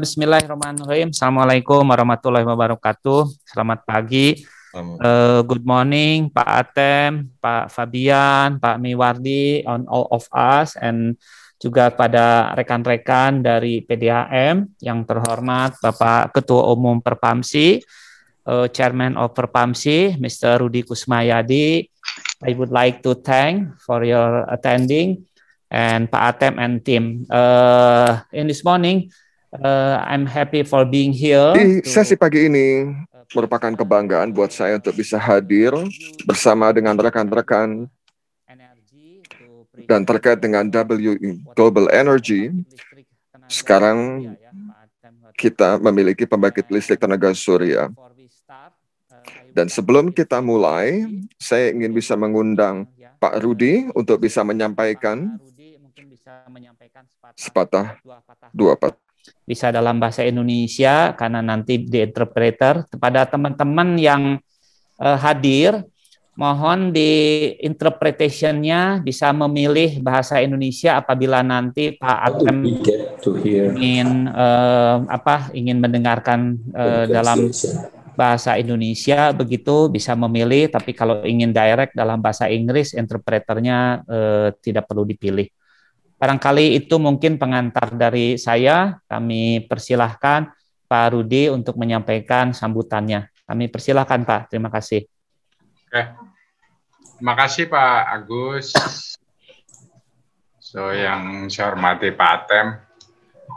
Bismillahirrahmanirrahim. Assalamualaikum warahmatullahi wabarakatuh. Selamat pagi. Good morning, Pak Atem, Pak Fabian, Pak Miwardi, on all of us, and juga pada rekan-rekan dari PDAM yang terhormat Bapak Ketua Umum Perpamsi, Chairman of Perpamsi, Mr. Rudi Kusmayadi. I would like to thank for your attending and Pak Atem and team. In this morning, I'm happy for being here. Di sesi pagi ini merupakan kebanggaan buat saya untuk bisa hadir bersama dengan rekan-rekan dan terkait dengan WE Global Energy. Sekarang kita memiliki pembangkit listrik tenaga surya. Dan sebelum kita mulai, saya ingin bisa mengundang Pak Rudi untuk bisa menyampaikan sepatah dua patah. Bisa dalam bahasa Indonesia karena nanti di interpreter. Kepada teman-teman yang hadir, mohon di interpretation-nya bisa memilih bahasa Indonesia apabila nanti Pak Atem ingin mendengarkan dalam bahasa Indonesia, begitu bisa memilih, tapi kalau ingin direct dalam bahasa Inggris, interpreternya tidak perlu dipilih. Barangkali itu mungkin pengantar dari saya. Kami persilahkan Pak Rudi untuk menyampaikan sambutannya. Kami persilahkan Pak. Terima kasih. Terima kasih Pak Agus. Yang saya hormati Pak Atem.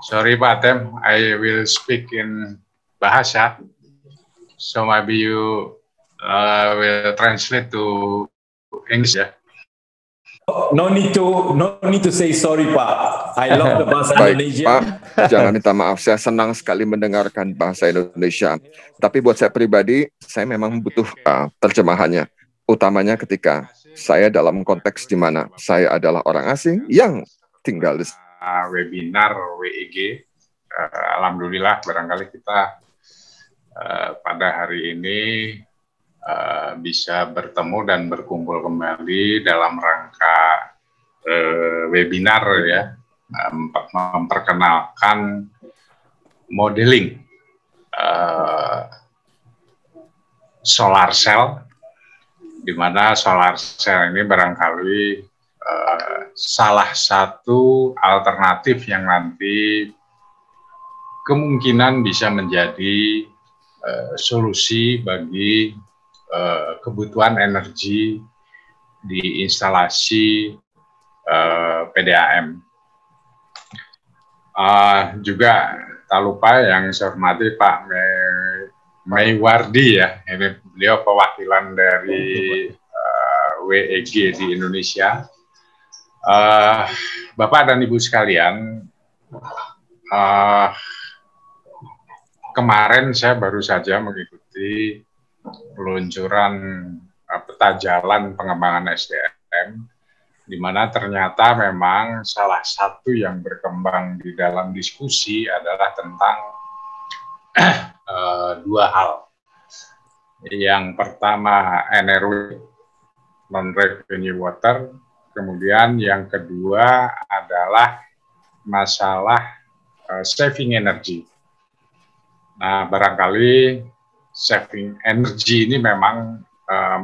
Sorry Pak Atem, I will speak in bahasa. So maybe you will translate to English ya. No need to say sorry, Pak. I love the bahasa Indonesia. Pak, jangan minta maaf. Saya senang sekali mendengarkan bahasa Indonesia. Tapi buat saya pribadi, saya memang butuh terjemahannya. Utamanya ketika saya dalam konteks di mana saya adalah orang asing yang tinggal di webinar WEG. Alhamdulillah, barangkali kita pada hari ini bisa bertemu dan berkumpul kembali dalam rangka webinar ya, memperkenalkan modeling solar cell, di mana solar cell ini barangkali salah satu alternatif yang nanti kemungkinan bisa menjadi solusi bagi kebutuhan energi di instalasi PDAM. Juga tak lupa yang saya hormati Pak Miwardi ya, ini beliau perwakilan dari WEG di Indonesia. Bapak dan Ibu sekalian, kemarin saya baru saja mengikuti peluncuran peta jalan pengembangan SDM, di mana ternyata memang salah satu yang berkembang di dalam diskusi adalah tentang dua hal. Yang pertama NRW, non-revenue water, kemudian yang kedua adalah masalah saving energy. Nah, barangkali saving energy ini memang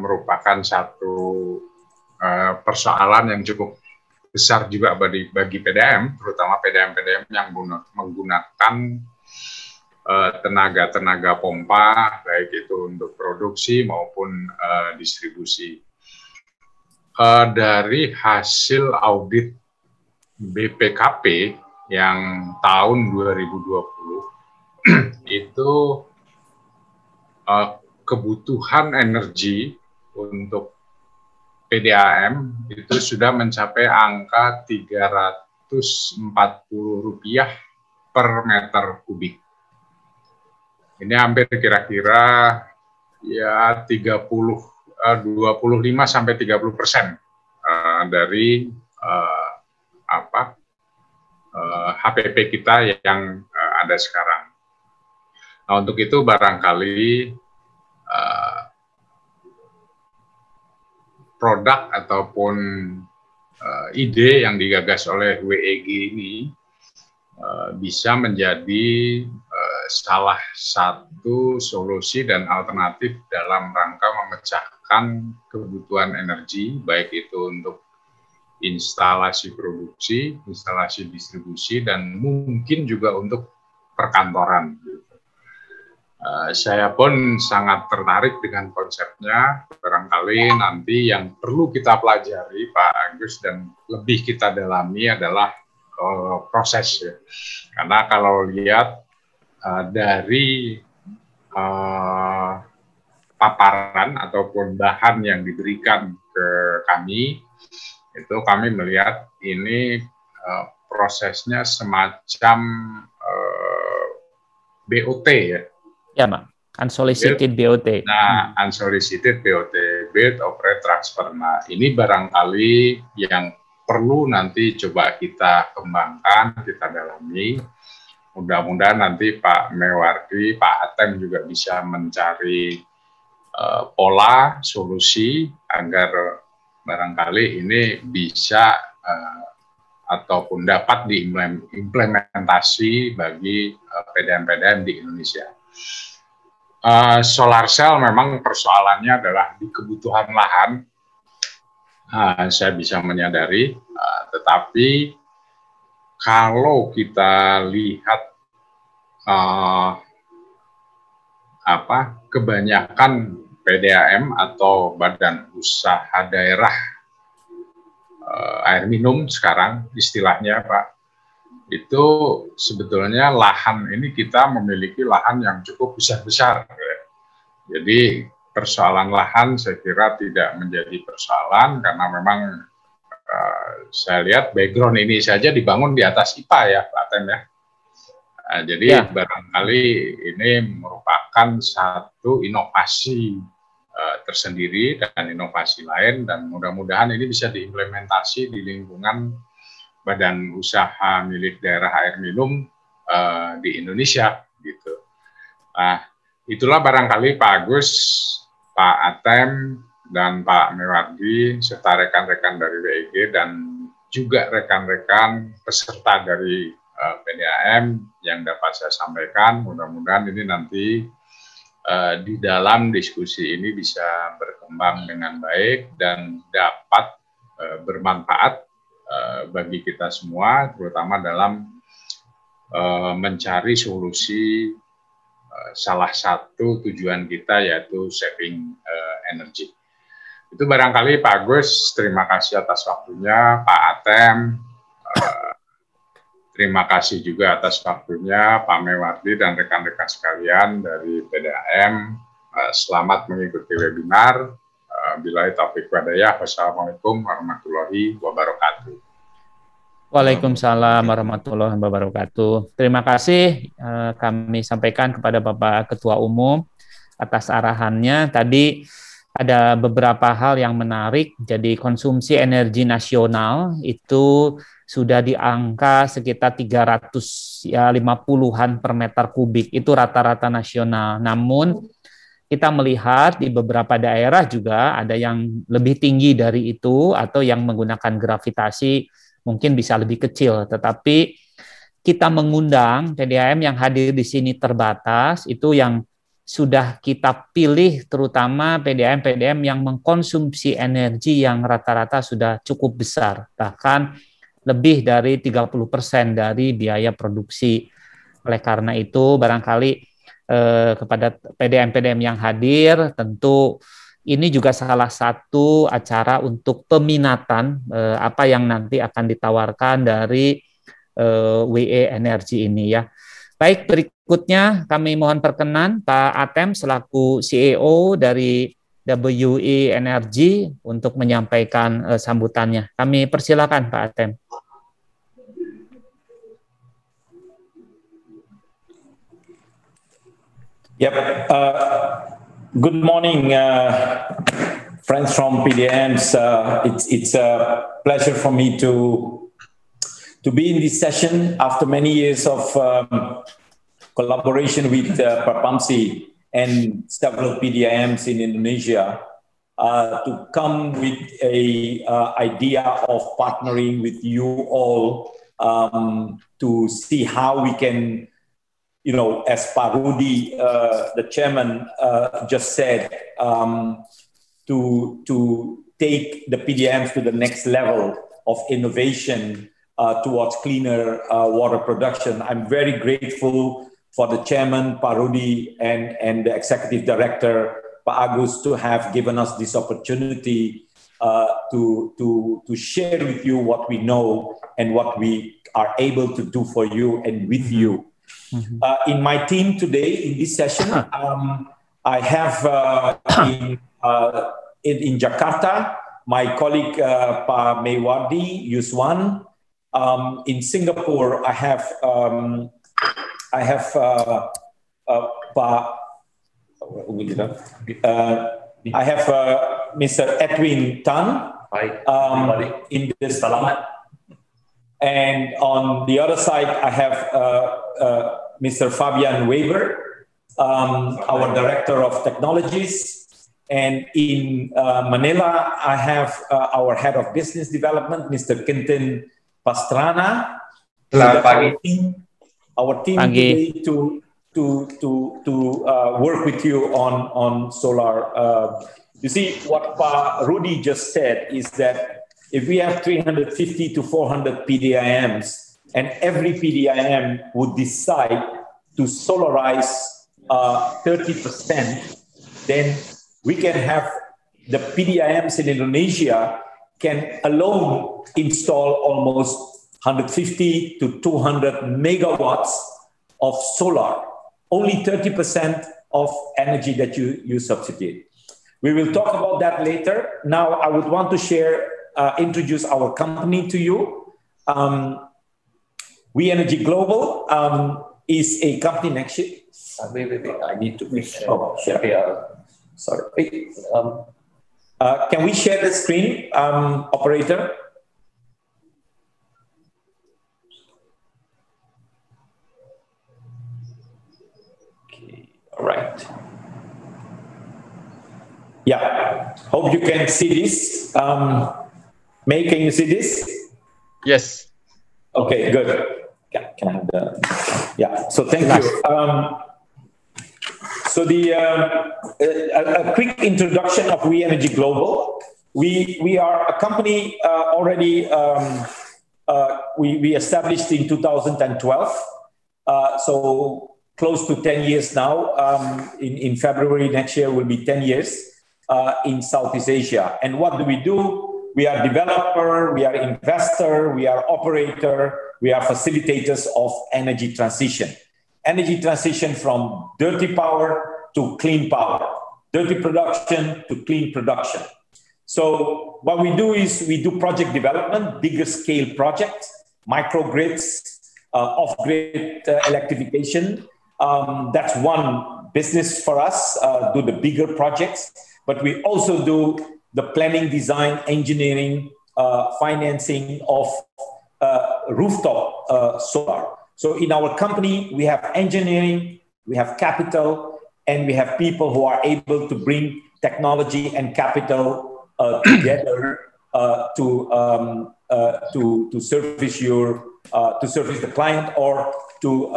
merupakan satu persoalan yang cukup besar juga bagi PDAM, terutama PDAM-PDAM yang menggunakan tenaga pompa, baik itu untuk produksi maupun distribusi. Dari hasil audit BPKP yang tahun 2020, itu kebutuhan energi untuk PDAM itu sudah mencapai angka Rp340 per meter kubik. Ini hampir kira-kira ya 25-30% dari HPP kita yang ada sekarang. Nah, untuk itu barangkali produk ataupun ide yang digagas oleh WEG ini bisa menjadi salah satu solusi dan alternatif dalam rangka memecahkan kebutuhan energi, baik itu untuk instalasi produksi, instalasi distribusi, dan mungkin juga untuk perkantoran. Saya pun sangat tertarik dengan konsepnya. Barangkali nanti yang perlu kita pelajari, Pak Agus, dan lebih kita dalami adalah proses, ya. Karena kalau lihat dari paparan ataupun bahan yang diberikan ke kami, itu kami melihat ini prosesnya semacam BOT, ya. Ya, Pak. Unsolicited BOT. Nah, unsolicited BOT, build, operate, transfer. Nah, ini barangkali yang perlu nanti coba kita kembangkan, kita dalami. Mudah-mudahan nanti Pak Mewardi, Pak Atem juga bisa mencari pola, solusi, agar barangkali ini bisa ataupun dapat diimplementasi bagi PDAM-PDAM di Indonesia. Solar cell memang persoalannya adalah di kebutuhan lahan. Saya bisa menyadari, tetapi kalau kita lihat kebanyakan PDAM atau badan usaha daerah air minum sekarang istilahnya, Pak, itu sebetulnya lahan ini kita memiliki lahan yang cukup besar-besar. Jadi persoalan lahan saya kira tidak menjadi persoalan, karena memang saya lihat background ini saja dibangun di atas IPA, ya Pak Atem, ya. Jadi barangkali ini merupakan satu inovasi tersendiri dan inovasi lain, dan mudah-mudahan ini bisa diimplementasi di lingkungan badan usaha milik daerah air minum di Indonesia, gitu. Nah, itulah barangkali Pak Agus, Pak Atem, dan Pak Mewardi, serta rekan-rekan dari WEG, dan juga rekan-rekan peserta dari PDAM yang dapat saya sampaikan. Mudah-mudahan ini nanti di dalam diskusi ini bisa berkembang dengan baik dan dapat bermanfaat bagi kita semua, terutama dalam mencari solusi salah satu tujuan kita, yaitu saving energy. Itu barangkali Pak Agus, terima kasih atas waktunya. Pak Atem, terima kasih juga atas waktunya. Pak Mewardi dan rekan-rekan sekalian dari PDAM, selamat mengikuti webinar. Billahi taufiq walhidayah. Wassalamualaikum warahmatullahi wabarakatuh. Waalaikumsalam warahmatullahi wabarakatuh. Terima kasih kami sampaikan kepada Bapak Ketua Umum atas arahannya. Tadi ada beberapa hal yang menarik. Jadi konsumsi energi nasional itu sudah di angka sekitar 350-an per meter kubik. Itu rata-rata nasional. Namun kita melihat di beberapa daerah juga ada yang lebih tinggi dari itu, atau yang menggunakan gravitasi mungkin bisa lebih kecil. Tetapi kita mengundang PDAM yang hadir di sini terbatas, itu yang sudah kita pilih, terutama PDAM-PDAM yang mengkonsumsi energi yang rata-rata sudah cukup besar, bahkan lebih dari 30% dari biaya produksi. Oleh karena itu, barangkali kepada PDAM-PDAM yang hadir, tentu ini juga salah satu acara untuk peminatan apa yang nanti akan ditawarkan dari WE Energy ini, ya. Baik, berikutnya kami mohon perkenan Pak Atem selaku CEO dari WE Energy untuk menyampaikan sambutannya. Kami persilakan Pak Atem. Yep. Good morning, friends from PDAMs. It's a pleasure for me to be in this session after many years of collaboration with Perpamsi and several PDAMs in Indonesia to come with a idea of partnering with you all to see how we can, you know, as Pak Rudi, the chairman, just said, to take the PDMs to the next level of innovation towards cleaner water production. I'm very grateful for the chairman, Pak Rudi, and the executive director, Pak Agus, to have given us this opportunity to share with you what we know and what we are able to do for you and with you. In my team today, in this session, I have in Jakarta, my colleague Pak Meiwardi Yuswan. In Singapore, I have Mr. Edwin Tan. In the Salamat. And on the other side, I have Mr. Fabian Weber, our Director of Technologies. And in Manila, I have our Head of Business Development, Mr. Quintin Pastrana. Our team today to work with you on solar. You see, what Pa Rudi just said is that if we have 350 to 400 PDIMs, and every PDIM would decide to solarize 30%, then we can have the PDIMs in Indonesia can alone install almost 150 to 200 megawatts of solar, only 30% of energy that you substitute. We will talk about that later. Now, I would want to introduce our company to you. We Energy Global is a company next year. Wait, I need to make sure. Oh, share. Sorry. Can we share the screen, operator? Okay, all right. Yeah, hope you can see this. May, can you see this? Yes. Okay, good. Can I have the? Yeah. So thank you. So a quick introduction of We Energy Global. We are a company already. We established in 2012. So close to 10 years now. In February next year will be 10 years in Southeast Asia. And what do? We are developer, we are investor, we are operator, we are facilitators of energy transition. Energy transition from dirty power to clean power, dirty production to clean production. So what we do is we do project development, bigger scale projects, microgrids, off-grid electrification. That's one business for us, do the bigger projects, but we also do the planning, design, engineering, financing of rooftop solar. So in our company, we have engineering, we have capital, and we have people who are able to bring technology and capital together to service the client or to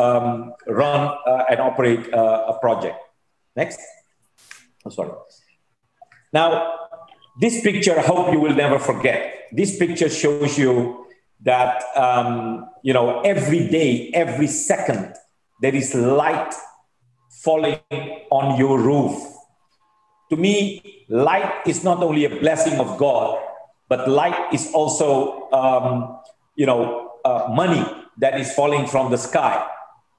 run and operate a project. Next. Oh, sorry. Now, this picture, I hope you will never forget. This picture shows you that, every day, every second, there is light falling on your roof. To me, light is not only a blessing of God, but light is also, money that is falling from the sky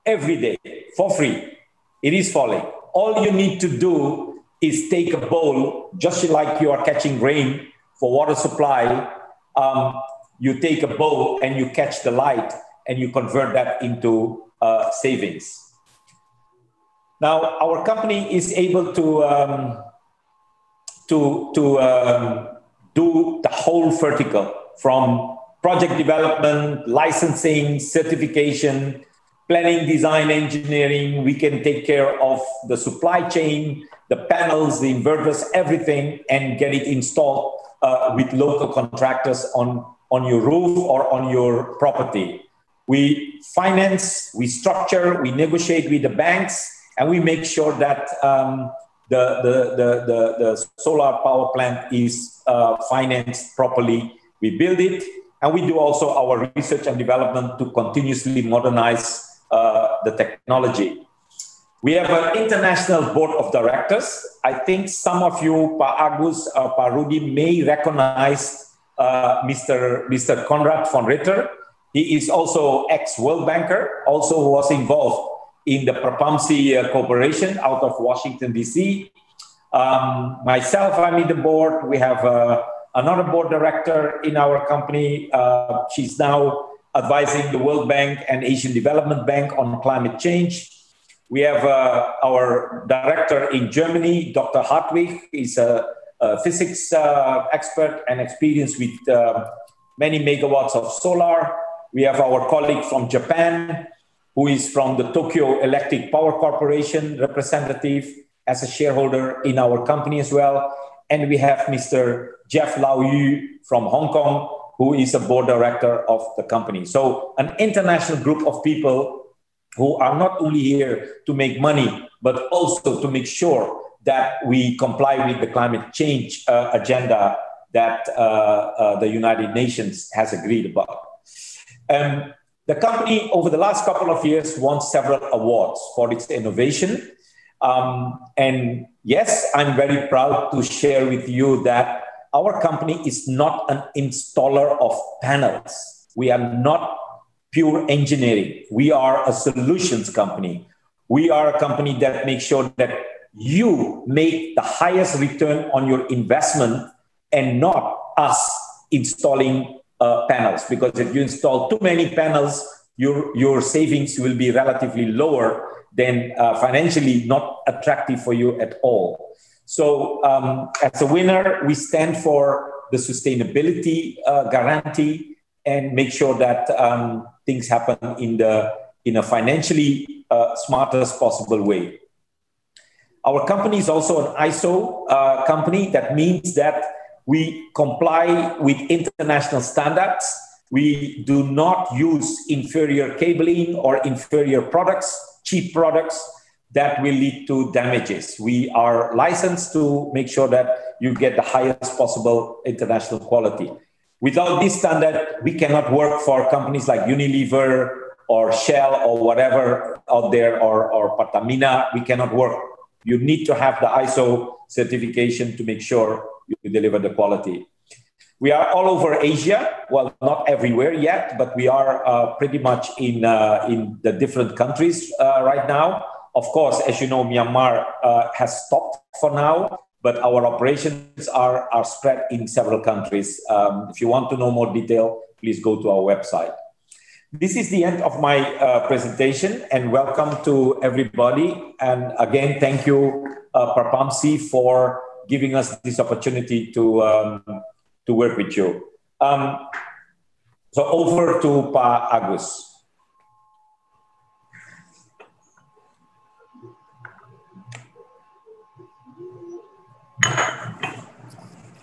every day for free. It is falling. All you need to do is take a bowl, just like you are catching rain for water supply. You take a bowl and you catch the light and you convert that into savings. Now, our company is able to do the whole vertical, from project development, licensing, certification, planning, design, engineering. We can take care of the supply chain, the panels, the inverters, everything, and get it installed with local contractors on your roof or on your property. We finance, we structure, we negotiate with the banks, and we make sure that the solar power plant is financed properly. We build it, and we do also our research and development to continuously modernize the technology. We have an international board of directors. I think some of you, Pa Agus, Pa Rudy, may recognize Mr. Konrad von Ritter. He is also ex-World Banker, also was involved in the Prapamsi Corporation out of Washington, D.C. Myself, I'm in the board. We have another board director in our company. She's now advising the World Bank and Asian Development Bank on climate change. We have our director in Germany, Dr. Hartwig. He's a physics expert and experienced with many megawatts of solar. We have our colleague from Japan, who is from the Tokyo Electric Power Corporation representative as a shareholder in our company as well. And we have Mr. Jeff Lau Yu from Hong Kong, who is a board director of the company. So an international group of people who are not only here to make money, but also to make sure that we comply with the climate change agenda that the United Nations has agreed about. The company, over the last couple of years, won several awards for its innovation. And yes, I'm very proud to share with you that our company is not an installer of panels. We are not pure engineering. We are a solutions company. We are a company that makes sure that you make the highest return on your investment and not us installing panels. Because if you install too many panels, your savings will be relatively lower than financially not attractive for you at all. So as a winner, we stand for the sustainability guarantee and make sure that things happen in a financially smartest possible way. Our company is also an ISO company. That means that we comply with international standards. We do not use inferior cabling or inferior products, cheap products that will lead to damages. We are licensed to make sure that you get the highest possible international quality. Without this standard, we cannot work for companies like Unilever or Shell or whatever out there, or Pertamina. We cannot work. You need to have the ISO certification to make sure you deliver the quality. We are all over Asia. Well, not everywhere yet, but we are pretty much in the different countries right now. Of course, as you know, Myanmar has stopped for now, but our operations are spread in several countries. If you want to know more detail, please go to our website. This is the end of my presentation, and welcome to everybody. And again, thank you, Prapamsi, for giving us this opportunity to work with you. So over to Pa Agus.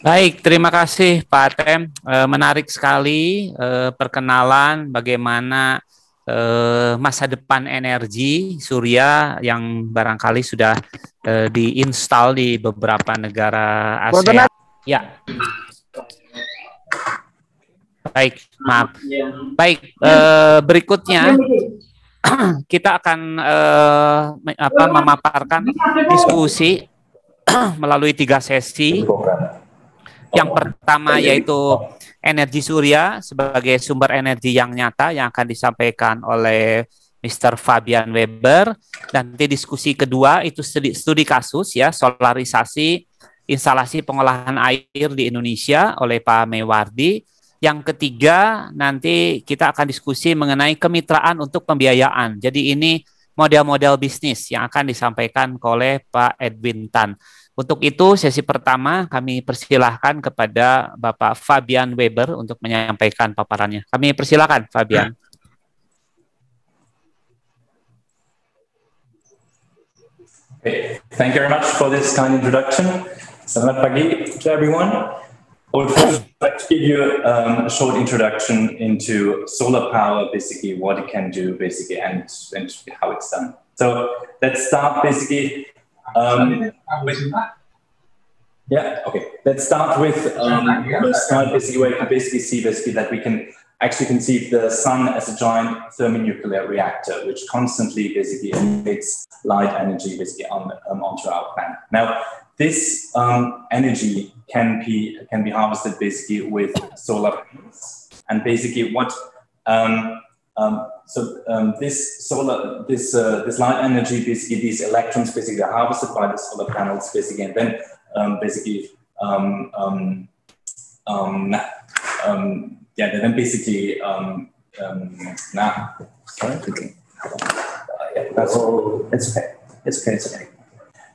Baik, terima kasih Pak Atem. Menarik sekali perkenalan bagaimana masa depan energi surya yang barangkali sudah diinstal di beberapa negara ASEAN. Ya. Baik, maaf. Baik, berikutnya kita akan memaparkan diskusi melalui 3 sesi. Yang pertama yaitu energi surya sebagai sumber energi yang nyata yang akan disampaikan oleh Mr. Fabian Weber. Dan nanti diskusi kedua itu studi kasus ya, solarisasi instalasi pengolahan air di Indonesia oleh Pak Mewardi. Yang ketiga nanti kita akan diskusi mengenai kemitraan untuk pembiayaan. Jadi ini model-model bisnis yang akan disampaikan oleh Pak Edwin Tan. Untuk itu, sesi pertama kami persilahkan kepada Bapak Fabian Weber untuk menyampaikan paparannya. Kami persilahkan, Fabian. Okay. Thank you very much for this kind introduction. Selamat pagi to everyone. I would first like to give you a short introduction into solar power, basically what it can do, basically, and how it's done. So let's start basically. Let's start with first slide, basically, where you can basically see that we can actually conceive the sun as a giant thermonuclear reactor, which constantly basically emits light energy basically onto our planet. Now, this energy can be harvested basically with solar panels, and basically what this light energy, basically these electrons basically are harvested by the solar panels basically, and then It's okay.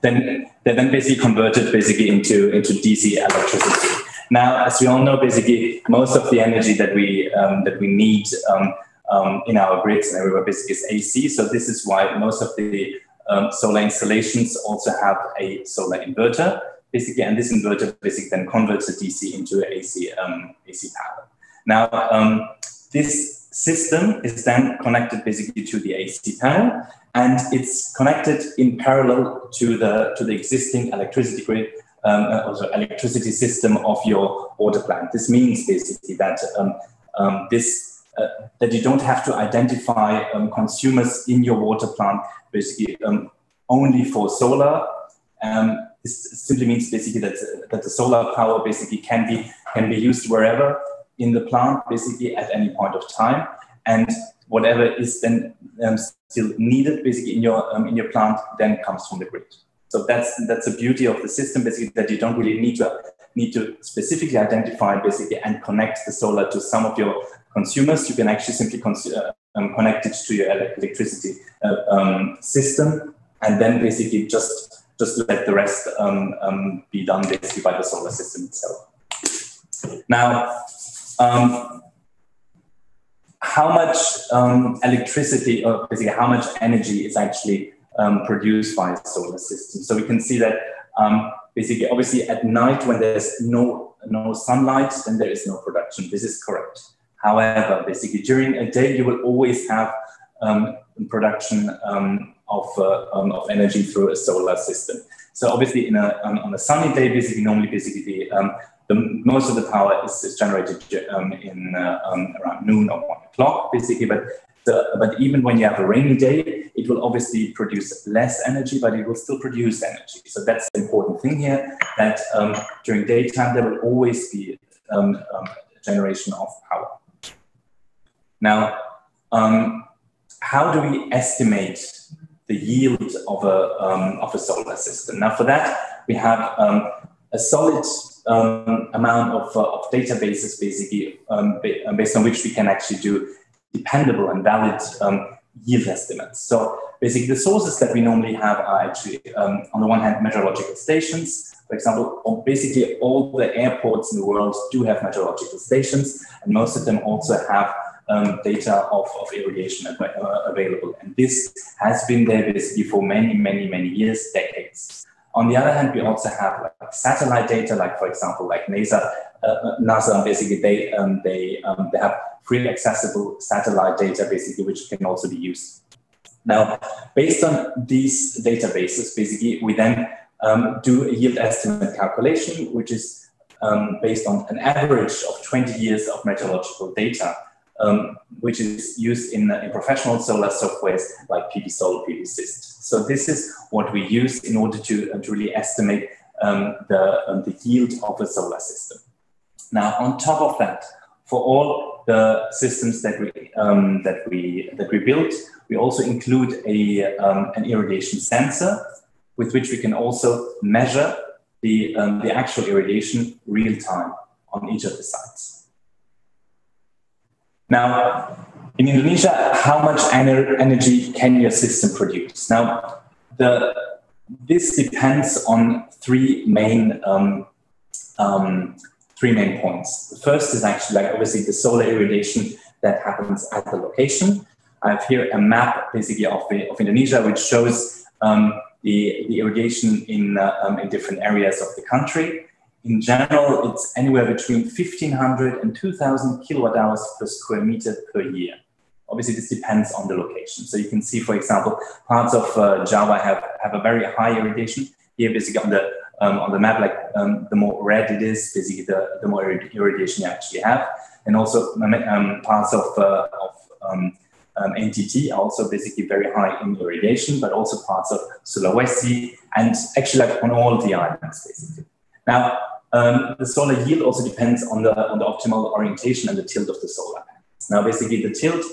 They're then basically converted basically into DC electricity. Now, as we all know, basically most of the energy that we need in our grids and everywhere basically is AC. So this is why most of the solar installations also have a solar inverter basically, and this inverter basically then converts the DC into AC power. Now, this system is then connected basically to the AC panel, and it's connected in parallel to the existing electricity grid, also electricity system of your water plant. This means basically that that you don't have to identify consumers in your water plant basically only for solar. This simply means basically that the solar power basically can be used wherever in the plant basically at any point of time, and whatever is then still needed basically in your plant then comes from the grid. So that's the beauty of the system basically, that you don't really need to specifically identify basically and connect the solar to some of your consumers. You can actually simply connect it to your electricity system, and then basically just let the rest be done basically by the solar system itself. Now, how much electricity, or basically how much energy is actually produced by a solar system? So we can see that basically, obviously at night when there's no sunlight, then there is no production. This is correct. However, basically during a day, you will always have production of energy through a solar system. So obviously on a sunny day, basically normally basically most of the power is generated in around noon or 1 o'clock, basically. But even when you have a rainy day, it will obviously produce less energy, but it will still produce energy. So that's the important thing here, that during daytime, there will always be generation of power. Now, how do we estimate the yield of a solar system? Now, for that, we have a solid amount of databases, basically, based on which we can actually do dependable and valid yield estimates. So basically, the sources that we normally have are actually, on the one hand, meteorological stations. For example, basically all the airports in the world do have meteorological stations, and most of them also have data of irrigation available. And this has been there basically for many years, decades. On the other hand, we also have like satellite data, like for example, like NASA. Basically, they have free accessible satellite data, basically, which can also be used. Now, based on these databases, basically, we then do a yield estimate calculation, which is based on an average of 20 years of meteorological data, which is used in professional solar softwares like PVSol, PVSys. So this is what we use in order to really estimate the yield of a solar system. Now, on top of that, for all the systems that we built, we also include an irradiation sensor with which we can also measure the actual irradiation real time on each of the sites. Now, in Indonesia, how much energy can your system produce? Now, this depends on three main points. The first is actually like obviously the solar irradiation that happens at the location. I have here a map basically of Indonesia, which shows the irrigation in different areas of the country. in general, it's anywhere between 1,500 and 2,000 kilowatt hours per square meter per year. Obviously, this depends on the location. So you can see, for example, parts of Java have a very high irradiation. Here, basically on the map, like the more red it is, basically the more irradiation you actually have. And also parts of NTT are also basically very high in irradiation, but also parts of Sulawesi and actually like on all of the islands, basically. Now, the solar yield also depends on the optimal orientation and the tilt of the solar panels. Now, basically, the tilt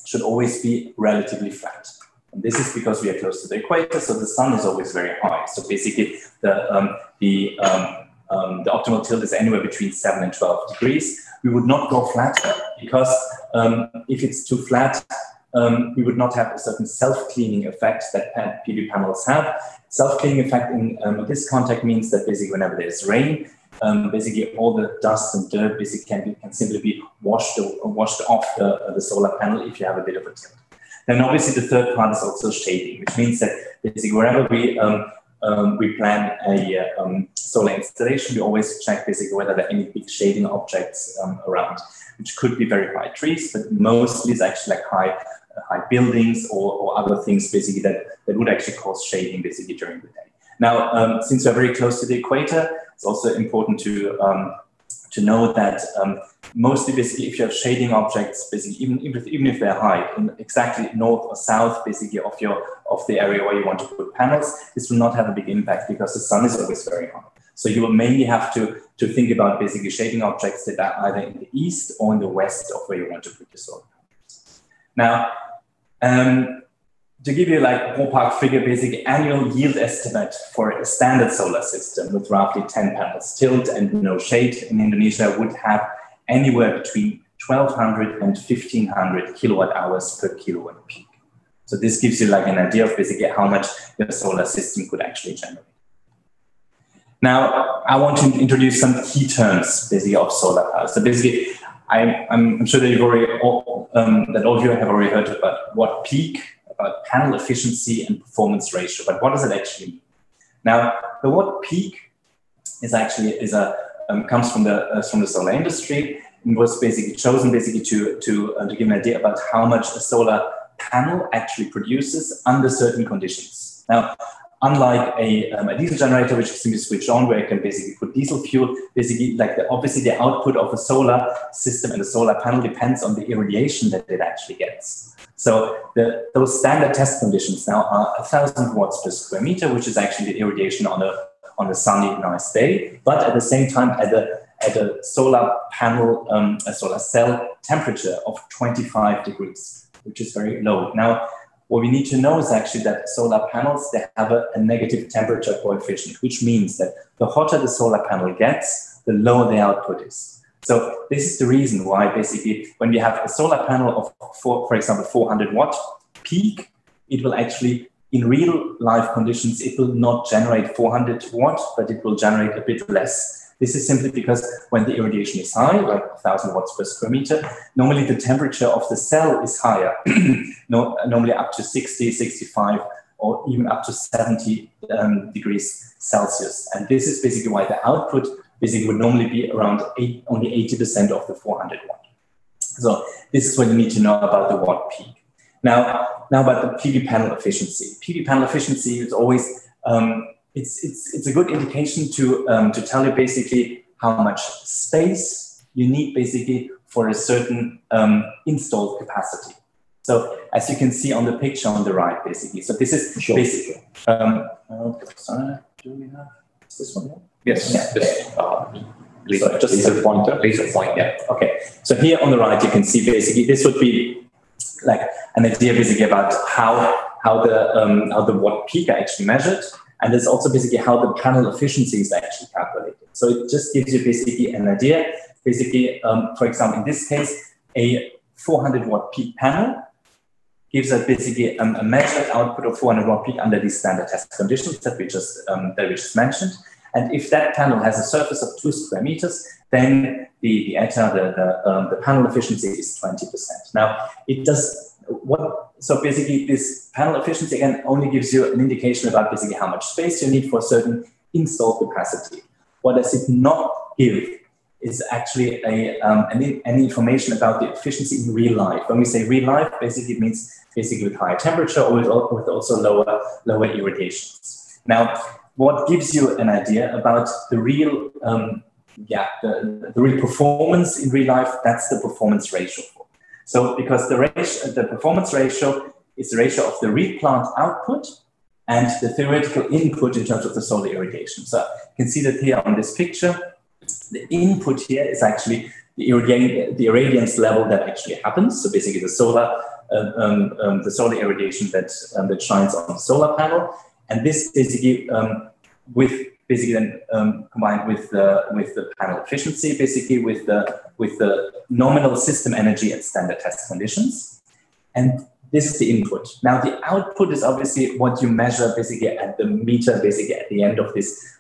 should always be relatively flat. And this is because we are close to the equator, so the sun is always very high. So basically, the optimal tilt is anywhere between 7 and 12 degrees. We would not go flatter because if it's too flat, we would not have a certain self-cleaning effect that PV panels have. Self-cleaning effect in this context means that basically whenever there's rain, basically all the dust and dirt basically can simply be washed off the solar panel if you have a bit of a tilt. Then obviously the third part is also shading, which means that basically wherever we plan a solar installation, we always check basically whether there are any big shading objects around, which could be very high trees, but mostly it's actually like high buildings or other things basically that would actually cause shading basically during the day. Now, since we're very close to the equator, it's also important to know that mostly basically if you have shading objects, basically even if they're high, exactly north or south basically of the area where you want to put panels, this will not have a big impact because the sun is always very hot. So you will mainly have to think about basically shading objects that are either in the east or in the west of where you want to put the solar panels. Now, to give you like a ballpark figure, basically annual yield estimate for a standard solar system with roughly 10 panels, tilt and no shade in Indonesia would have anywhere between 1,200 and 1,500 kilowatt hours per kilowatt peak. So this gives you like an idea of basically how much your solar system could actually generate. Now, I want to introduce some key terms basically of solar power. So basically, I'm sure that you've already that all of you have already heard about watt peak, about panel efficiency and performance ratio. But what does it actually mean? Now, the watt peak is actually comes from the solar industry and was basically chosen basically to give an idea about how much a solar panel actually produces under certain conditions. Now, unlike a diesel generator, which is simply switched on, where you can basically put diesel fuel, basically like obviously the output of a solar system and the solar panel depends on the irradiation that it actually gets. So those standard test conditions now are 1,000 watts per square meter, which is actually the irradiation on a sunny, nice day, but at the same time at a solar panel, a solar cell temperature of 25 degrees, which is very low. Now, what we need to know is actually that solar panels, they have a negative temperature coefficient, which means that the hotter the solar panel gets, the lower the output is. So this is the reason why basically when we have a solar panel of, for example, 400 watt peak, it will actually, in real life conditions, it will not generate 400 watt, but it will generate a bit less. This is simply because when the irradiation is high, like 1,000 watts per square meter, normally the temperature of the cell is higher, normally up to 60, 65, or even up to 70 degrees Celsius. And this is basically why the output basically would normally be around only 80% of the 400 watt. So this is what you need to know about the watt peak. Now about the PV panel efficiency. PV panel efficiency is always, it's a good indication to tell you basically how much space you need basically for a certain installed capacity. So as you can see on the picture on the right, basically. So this is basically. Sorry, do we have this one? Yes. Yeah. Laser pointer. Yeah. Okay. So here on the right, you can see basically this would be like an idea basically about how the watt peak are actually measured. And there's also basically how the panel efficiency is actually calculated. So it just gives you basically an idea. Basically, for example, in this case, a 400 watt peak panel gives us basically a measured output of 400 watt peak under these standard test conditions that we just mentioned. And if that panel has a surface of 2 square meters, then the panel efficiency is 20%. Now, it does. So basically this panel efficiency again only gives you an indication about basically how much space you need for a certain installed capacity. what does it not give is actually any information about the efficiency in real life. When we say real life, basically it means basically with higher temperature or with also lower irradiations. Now, what gives you an idea about the real the real performance in real life? That's the performance ratio. So because the performance ratio is the ratio of the real plant output and the theoretical input in terms of the solar irradiation. So you can see that here on this picture. The input here is actually the irradiance level that actually happens. So basically the solar irradiation that shines on the solar panel, and this basically combined with the panel efficiency, basically with the nominal system energy at standard test conditions, and this is the input. Now the output is obviously what you measure basically at the meter, basically at the end of this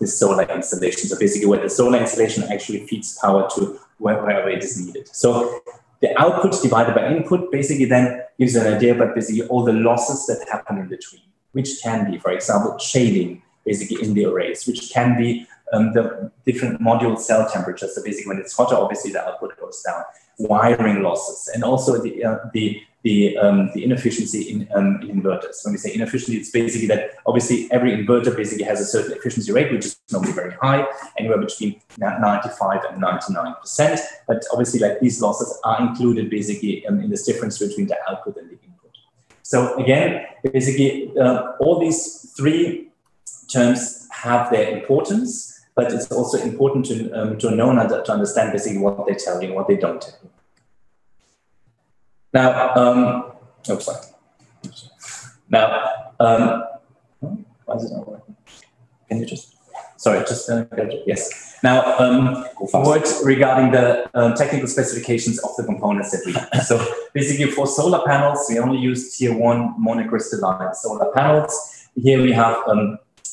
solar installation. So basically where the solar installation actually feeds power to wherever it is needed. So the output divided by input basically then gives you an idea about basically all the losses that happen in between, which can be, for example, shading basically in the arrays, which can be the different module cell temperatures. So basically when it's hotter, obviously the output goes down, wiring losses, and also the inefficiency in inverters. When we say inefficiency, it's basically that obviously every inverter basically has a certain efficiency rate, which is normally very high, anywhere between 95 and 99%. But obviously, like these losses are included basically in this difference between the output and the input. So again, basically, all these three terms have their importance, but it's also important to know and to understand basically what they tell you and what they don't tell you. Now, why is it not working? Can you just, sorry, just, yes. Now, words regarding the technical specifications of the components that we have. So basically for solar panels, we only use tier 1 monocrystalline solar panels. Here we have,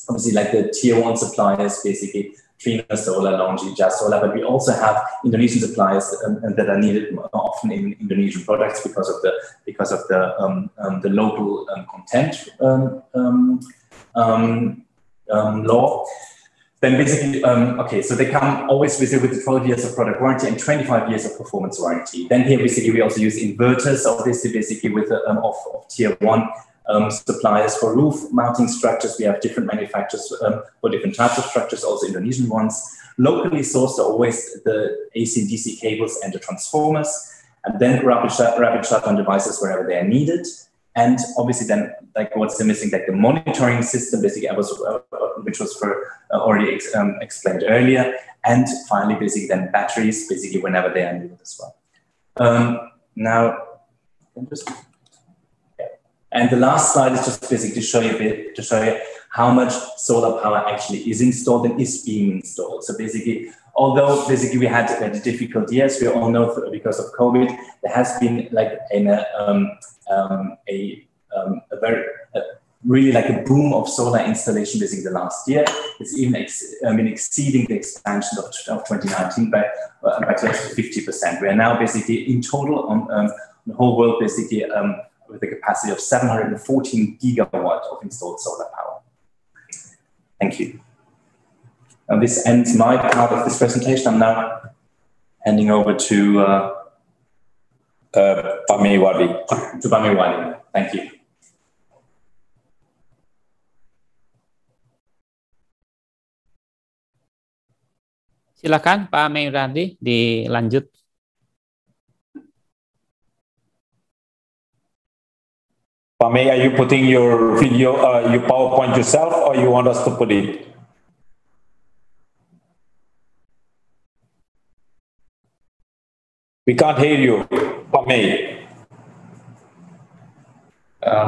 obviously like the tier 1 suppliers, basically Trina Solar, LONGi, Jazz Solar, but we also have Indonesian suppliers that are needed often in Indonesian products because of the local content law. Then basically, okay, so they come always with 12 years of product warranty and 25 years of performance warranty. Then here basically we also use inverters, obviously basically with of tier 1. Suppliers for roof mounting structures. We have different manufacturers for different types of structures, also Indonesian ones. Locally sourced are always the AC and DC cables and the transformers, and then rapid shutdown devices wherever they are needed. And obviously then, like what's missing, like the monitoring system, basically, which was already explained earlier. And finally, basically then batteries, basically whenever they are needed as well. Now, and the last slide is just basically to show you how much solar power actually is installed and is being installed. So basically, although basically we had difficult years, we all know because of COVID, there has been like really like a boom of solar installation basically the last year. It's even exceeding the expansion of 2019 by close to 50%. We are now basically in total on the whole world basically with a capacity of 714 gigawatt of installed solar power. Thank you. And this ends my part of this presentation. I'm now handing over to Pak Meiwardi. Thank you. Silakan Pak Meiwardi dilanjut. Pak Mei, are you putting your video, your PowerPoint yourself, or you want us to put it? We can't hear you, Pak Mei.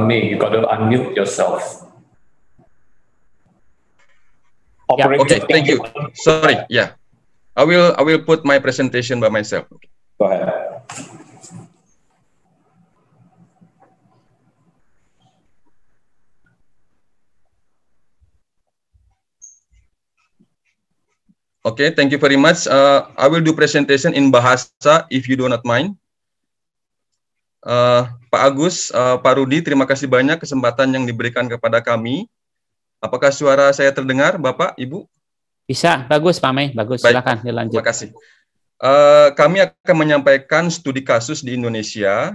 Mei, you got to unmute yourself. Yeah, okay, thank you. Sorry, yeah. I will put my presentation by myself. Go ahead. Okay, thank you very much. I will do presentation in Bahasa if you do not mind. Pak Agus, Pak Rudi, terima kasih banyak kesempatan yang diberikan kepada kami Apakah suara saya terdengar, Bapak, Ibu? Bisa, bagus Pak Mei, bagus. Baik, silakan dilanjut. Terima kasih. Kami akan menyampaikan studi kasus di Indonesia.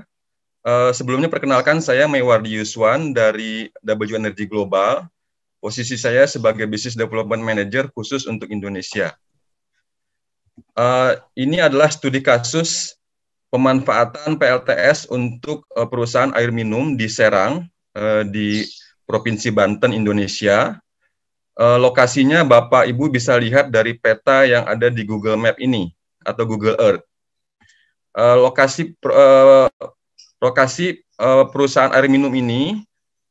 Sebelumnya perkenalkan, saya Meiwardi Yuswan dari W Energy Global. Posisi saya sebagai Business Development Manager khusus untuk Indonesia. Ini adalah studi kasus pemanfaatan PLTS untuk perusahaan air minum di Serang, di Provinsi Banten, Indonesia. Lokasinya Bapak Ibu bisa lihat dari peta yang ada di Google Map ini atau Google Earth. Lokasi perusahaan air minum ini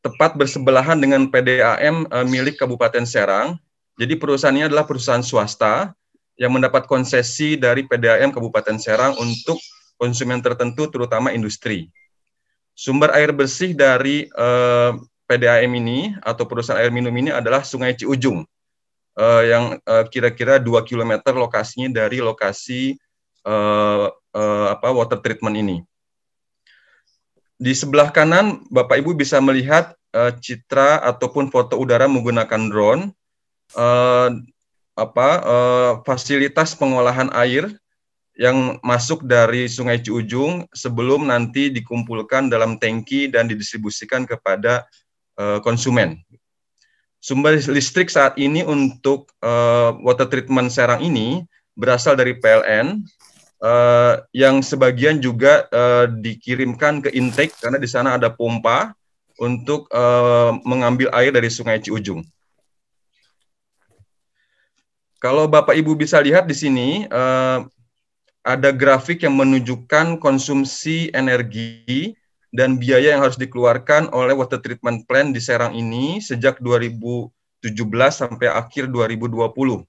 tepat bersebelahan dengan PDAM milik Kabupaten Serang. Jadi perusahaan ini adalah perusahaan swasta yang mendapat konsesi dari PDAM Kabupaten Serang untuk konsumen tertentu, terutama industri. Sumber air bersih dari PDAM ini atau perusahaan air minum ini adalah Sungai Ciujung yang kira-kira 2 km lokasinya dari lokasi water treatment ini. Di sebelah kanan Bapak Ibu bisa melihat citra ataupun foto udara menggunakan drone fasilitas pengolahan air yang masuk dari Sungai Ciujung sebelum nanti dikumpulkan dalam tangki dan didistribusikan kepada konsumen. Sumber listrik saat ini untuk water treatment Serang ini berasal dari PLN yang sebagian juga dikirimkan ke intake karena di sana ada pompa untuk mengambil air dari Sungai Ciujung. Kalau Bapak Ibu bisa lihat di sini ada grafik yang menunjukkan konsumsi energi dan biaya yang harus dikeluarkan oleh water treatment plant di Serang ini sejak 2017 sampai akhir 2020.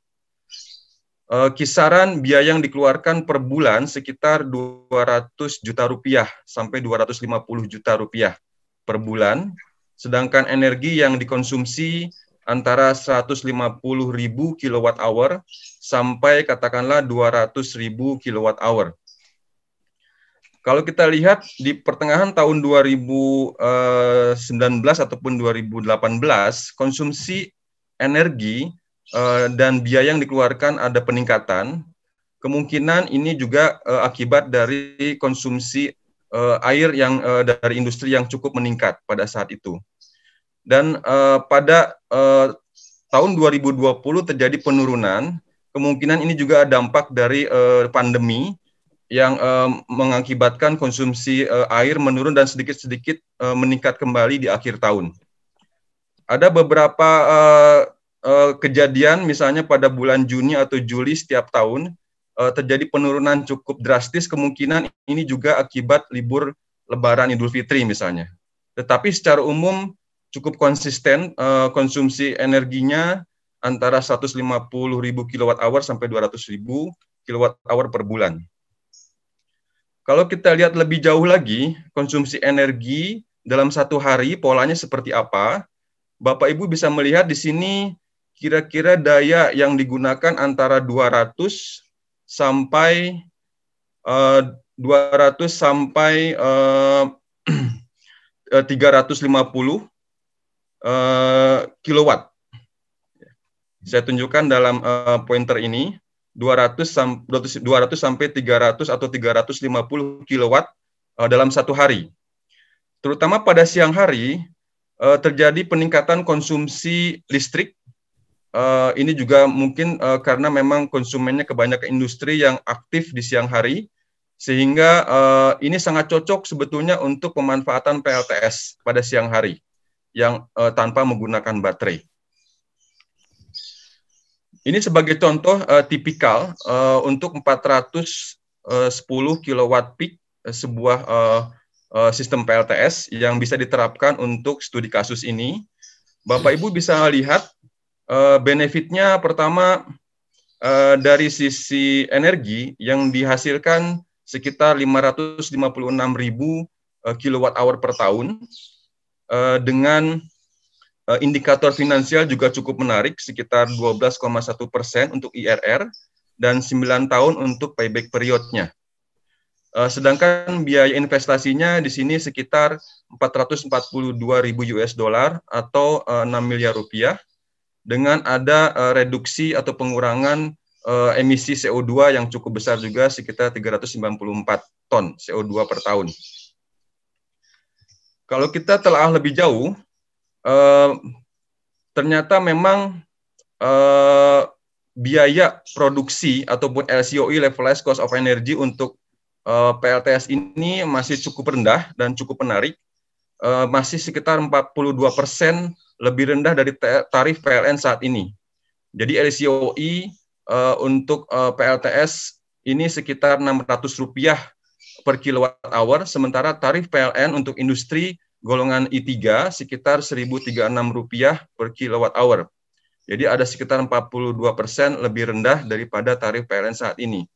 Kisaran biaya yang dikeluarkan per bulan sekitar 200 juta rupiah sampai 250 juta rupiah per bulan, sedangkan energi yang dikonsumsi antara 150.000 kWh sampai katakanlah 200.000 kWh. Kalau kita lihat di pertengahan tahun 2019 ataupun 2018, konsumsi energi dan biaya yang dikeluarkan ada peningkatan. Kemungkinan ini juga akibat dari konsumsi air yang dari industri yang cukup meningkat pada saat itu. Dan pada tahun 2020 terjadi penurunan. Kemungkinan ini juga dampak dari pandemi yang mengakibatkan konsumsi air menurun dan sedikit-sedikit meningkat kembali di akhir tahun. Ada beberapa kejadian, misalnya pada bulan Juni atau Juli setiap tahun terjadi penurunan cukup drastis, kemungkinan ini juga akibat libur Lebaran Idul Fitri misalnya. Tetapi secara umum cukup konsisten konsumsi energinya antara 150.000 kWh sampai 200.000 kWh per bulan. Kalau kita lihat lebih jauh lagi, konsumsi energi dalam satu hari polanya seperti apa, Bapak Ibu bisa melihat di sini kira-kira daya yang digunakan antara 200 sampai 350 kilowatt. Saya tunjukkan dalam pointer ini. 200 sampai 300 atau 350 kilowatt dalam satu hari. Terutama pada siang hari terjadi peningkatan konsumsi listrik. Ini juga mungkin karena memang konsumennya kebanyakan industri yang aktif di siang hari, sehingga ini sangat cocok sebetulnya untuk pemanfaatan PLTS pada siang hari yang tanpa menggunakan baterai. Ini sebagai contoh tipikal untuk 410 kW peak sebuah sistem PLTS yang bisa diterapkan untuk studi kasus ini. Bapak Ibu bisa lihat benefitnya pertama dari sisi energi yang dihasilkan sekitar 556.000 kWh per tahun dengan indikator finansial juga cukup menarik, sekitar 12,1% untuk IRR dan 9 tahun untuk payback periodnya. Sedangkan biaya investasinya di sini sekitar 442.000 US dollar atau 6 miliar rupiah. dengan ada reduksi atau pengurangan emisi CO2 yang cukup besar juga, sekitar 394 ton CO2 per tahun. Kalau kita telah lebih jauh, ternyata memang biaya produksi ataupun LCOE, levelized cost of energy, untuk PLTS ini masih cukup rendah dan cukup menarik, masih sekitar 42% lebih rendah dari tarif PLN saat ini. Jadi LCOE untuk PLTS ini sekitar Rp600 per kilowatt hour, sementara tarif PLN untuk industri golongan I3 sekitar Rp1.036 per kilowatt hour. Jadi ada sekitar 42% lebih rendah daripada tarif PLN saat ini.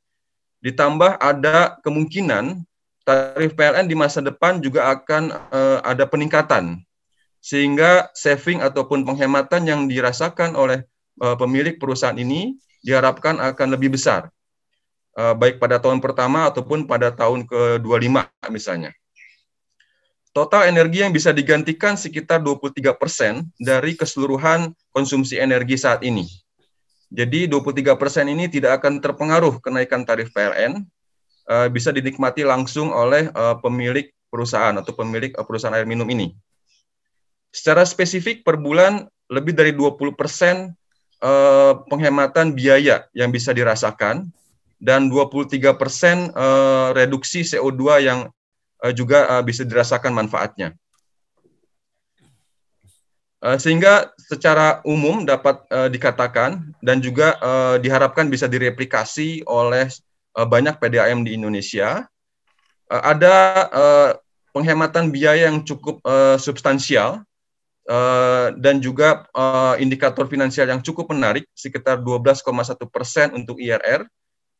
Ditambah ada kemungkinan tarif PLN di masa depan juga akan ada peningkatan, sehingga saving ataupun penghematan yang dirasakan oleh pemilik perusahaan ini diharapkan akan lebih besar, baik pada tahun pertama ataupun pada tahun ke-25 misalnya. Total energi yang bisa digantikan sekitar 23% dari keseluruhan konsumsi energi saat ini. Jadi 23% ini tidak akan terpengaruh kenaikan tarif PLN, bisa dinikmati langsung oleh pemilik perusahaan atau pemilik perusahaan air minum ini. Secara spesifik per bulan lebih dari 20% penghematan biaya yang bisa dirasakan, dan 23% reduksi CO2 yang juga bisa dirasakan manfaatnya. Sehingga secara umum dapat dikatakan dan juga diharapkan bisa direplikasi oleh banyak PDAM di Indonesia, ada penghematan biaya yang cukup substansial, dan juga indikator finansial yang cukup menarik, sekitar 12,1% untuk IRR,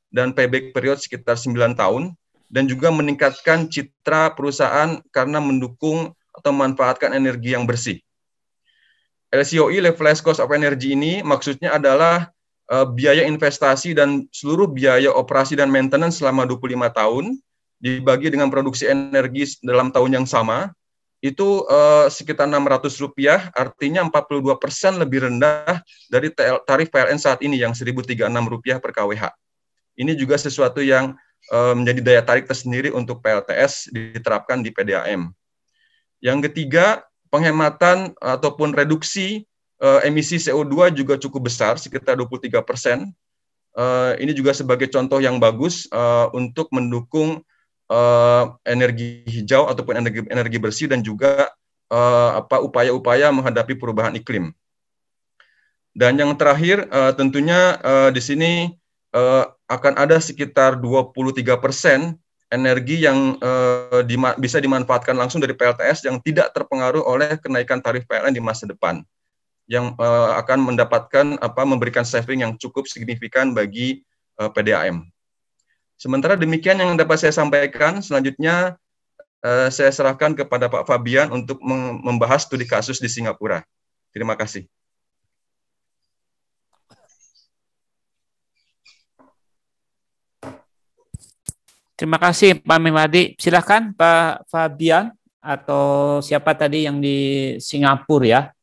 dan payback period sekitar 9 tahun, dan juga meningkatkan citra perusahaan karena mendukung atau memanfaatkan energi yang bersih. LCOE, levelized cost of energy, ini maksudnya adalah biaya investasi dan seluruh biaya operasi dan maintenance selama 25 tahun, dibagi dengan produksi energi dalam tahun yang sama, itu sekitar Rp600, artinya 42% lebih rendah dari tarif PLN saat ini yang Rp1.036 per kWh. Ini juga sesuatu yang menjadi daya tarik tersendiri untuk PLTS diterapkan di PDAM. Yang ketiga, penghematan ataupun reduksi emisi CO2 juga cukup besar, sekitar 23%. Ini juga sebagai contoh yang bagus untuk mendukung energi hijau ataupun energi bersih, dan juga upaya-upaya menghadapi perubahan iklim. Dan yang terakhir, tentunya di sini akan ada sekitar 23% energi yang bisa dimanfaatkan langsung dari PLTS yang tidak terpengaruh oleh kenaikan tarif PLN di masa depan, yang akan memberikan saving yang cukup signifikan bagi PDAM. Sementara demikian yang dapat saya sampaikan. Selanjutnya saya serahkan kepada Pak Fabian untuk membahas studi kasus di Singapura. Terima kasih. Terima kasih Pak Miwardi. Silakan Pak Fabian atau siapa tadi yang di Singapura ya.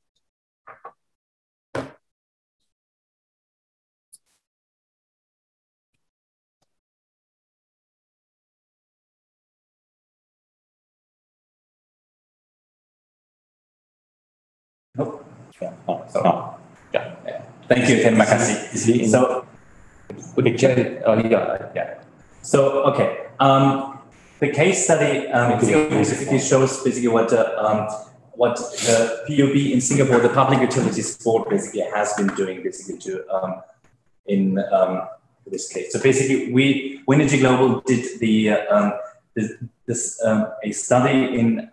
Thank you, terima kasih. So, So, okay, the case study basically shows basically what the PUB in Singapore, the Public Utilities Board, basically has been doing basically to in this case. So basically, Winergy Global did a study in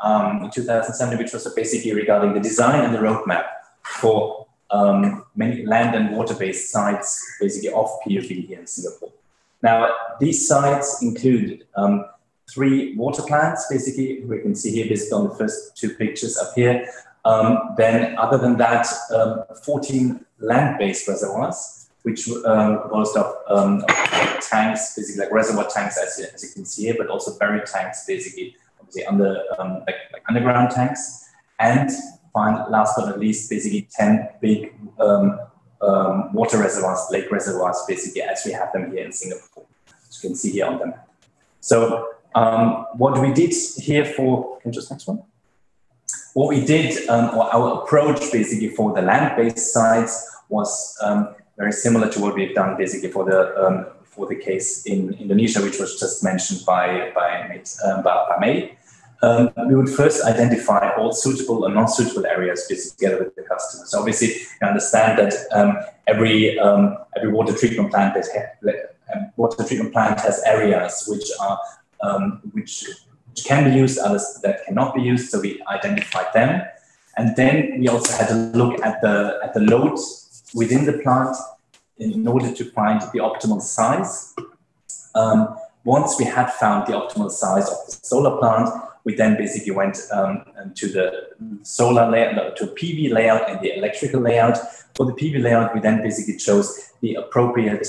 2007, which was basically regarding the design and the roadmap for many land and water-based sites, basically off PUB here in Singapore. Now, these sites include 3 water plants, basically, we can see here, based on the first 2 pictures up here. Then, other than that, 14 land-based reservoirs, which composed of tanks, basically like reservoir tanks, as you can see here, but also buried tanks, basically, obviously under like underground tanks, and find, last but not least, basically 10 big water reservoirs, lake reservoirs, basically as we have them here in Singapore, as you can see here on the map. So what we did here for, can you just next one? What we did, or our approach basically for the land-based sites was very similar to what we've done basically for the case in Indonesia, which was just mentioned by May. We would first identify all suitable and non-suitable areas together with the customers. So obviously, you understand that every water treatment plant has areas which are which can be used, others that cannot be used. So we identified them, and then we also had to look at the loads within the plant in order to find the optimal size. Once we had found the optimal size of the solar plant, we then basically went to the solar layout, to PV layout and the electrical layout. For the PV layout, we then basically chose the appropriate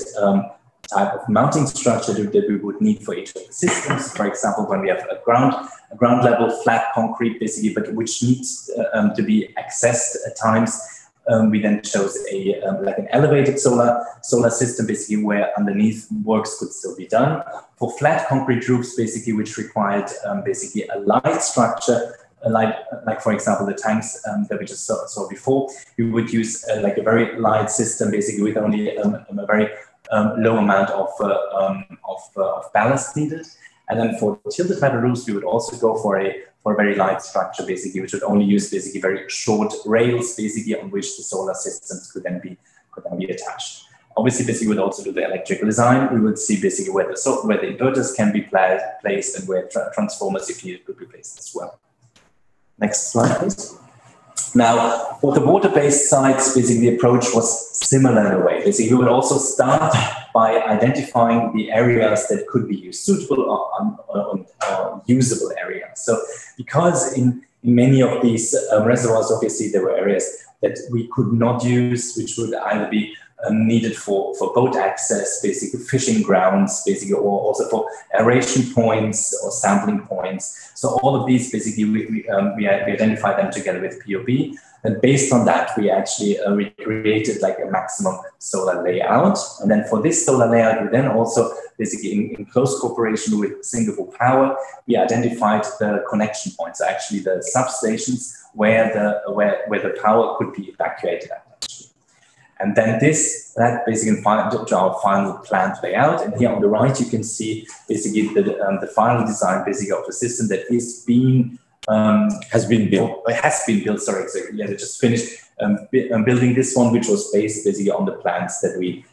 type of mounting structure that we would need for each of the systems. For example, when we have a ground level flat concrete, basically, but which needs to be accessed at times, we then chose like an elevated solar system, basically, where underneath works could still be done. For flat concrete roofs, basically, which required basically a light structure, like for example the tanks that we just saw before, we would use like a very light system, basically with only a very low amount of ballast needed. And then for tilted metal roofs, we would also go for a very light structure, basically, which would only use basically very short rails, basically, on which the solar systems could then be attached. Obviously, basically, we would also do the electrical design. We would see basically where the inverters can be placed and where transformers, if needed, could be placed as well. Next slide, please. Now, for the water-based sites, basically, the approach was similar in a way. Basically, we would also start by identifying the areas that could be used, suitable or usable areas. So, because in many of these reservoirs, obviously, there were areas that we could not use, which would either be needed for boat access, basically fishing grounds, basically, or also for aeration points or sampling points. So all of these, basically, we identified them together with POB. And based on that, we actually recreated like a maximum solar layout. And then for this solar layout, we then also basically in close cooperation with Singapore Power, we identified the connection points, so actually the substations where the power could be evacuated at. And then that basically to our final plant layout. And here on the right, you can see basically the final design basically of the system that has been built. Sorry, exactly. Yeah, they just finished building this one, which was based basically on the plans that we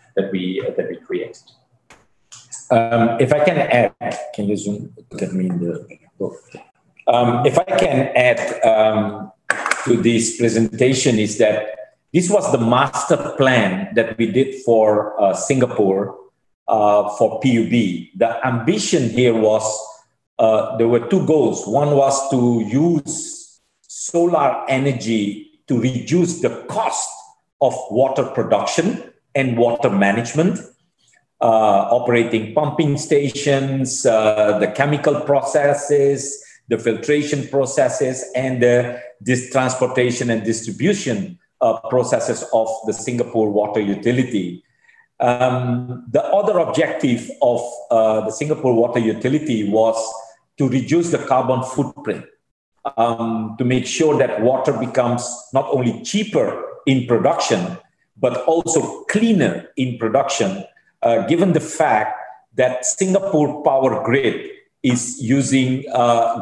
created. If I can add, can you zoom? Let me in the book. If I can add to this presentation is that this was the master plan that we did for Singapore for PUB. The ambition here was, there were two goals. One was to use solar energy to reduce the cost of water production and water management, operating pumping stations, the chemical processes, the filtration processes, and this transportation and distribution processes of the Singapore water utility. The other objective of the Singapore water utility was to reduce the carbon footprint, to make sure that water becomes not only cheaper in production, but also cleaner in production, given the fact that Singapore power grid is using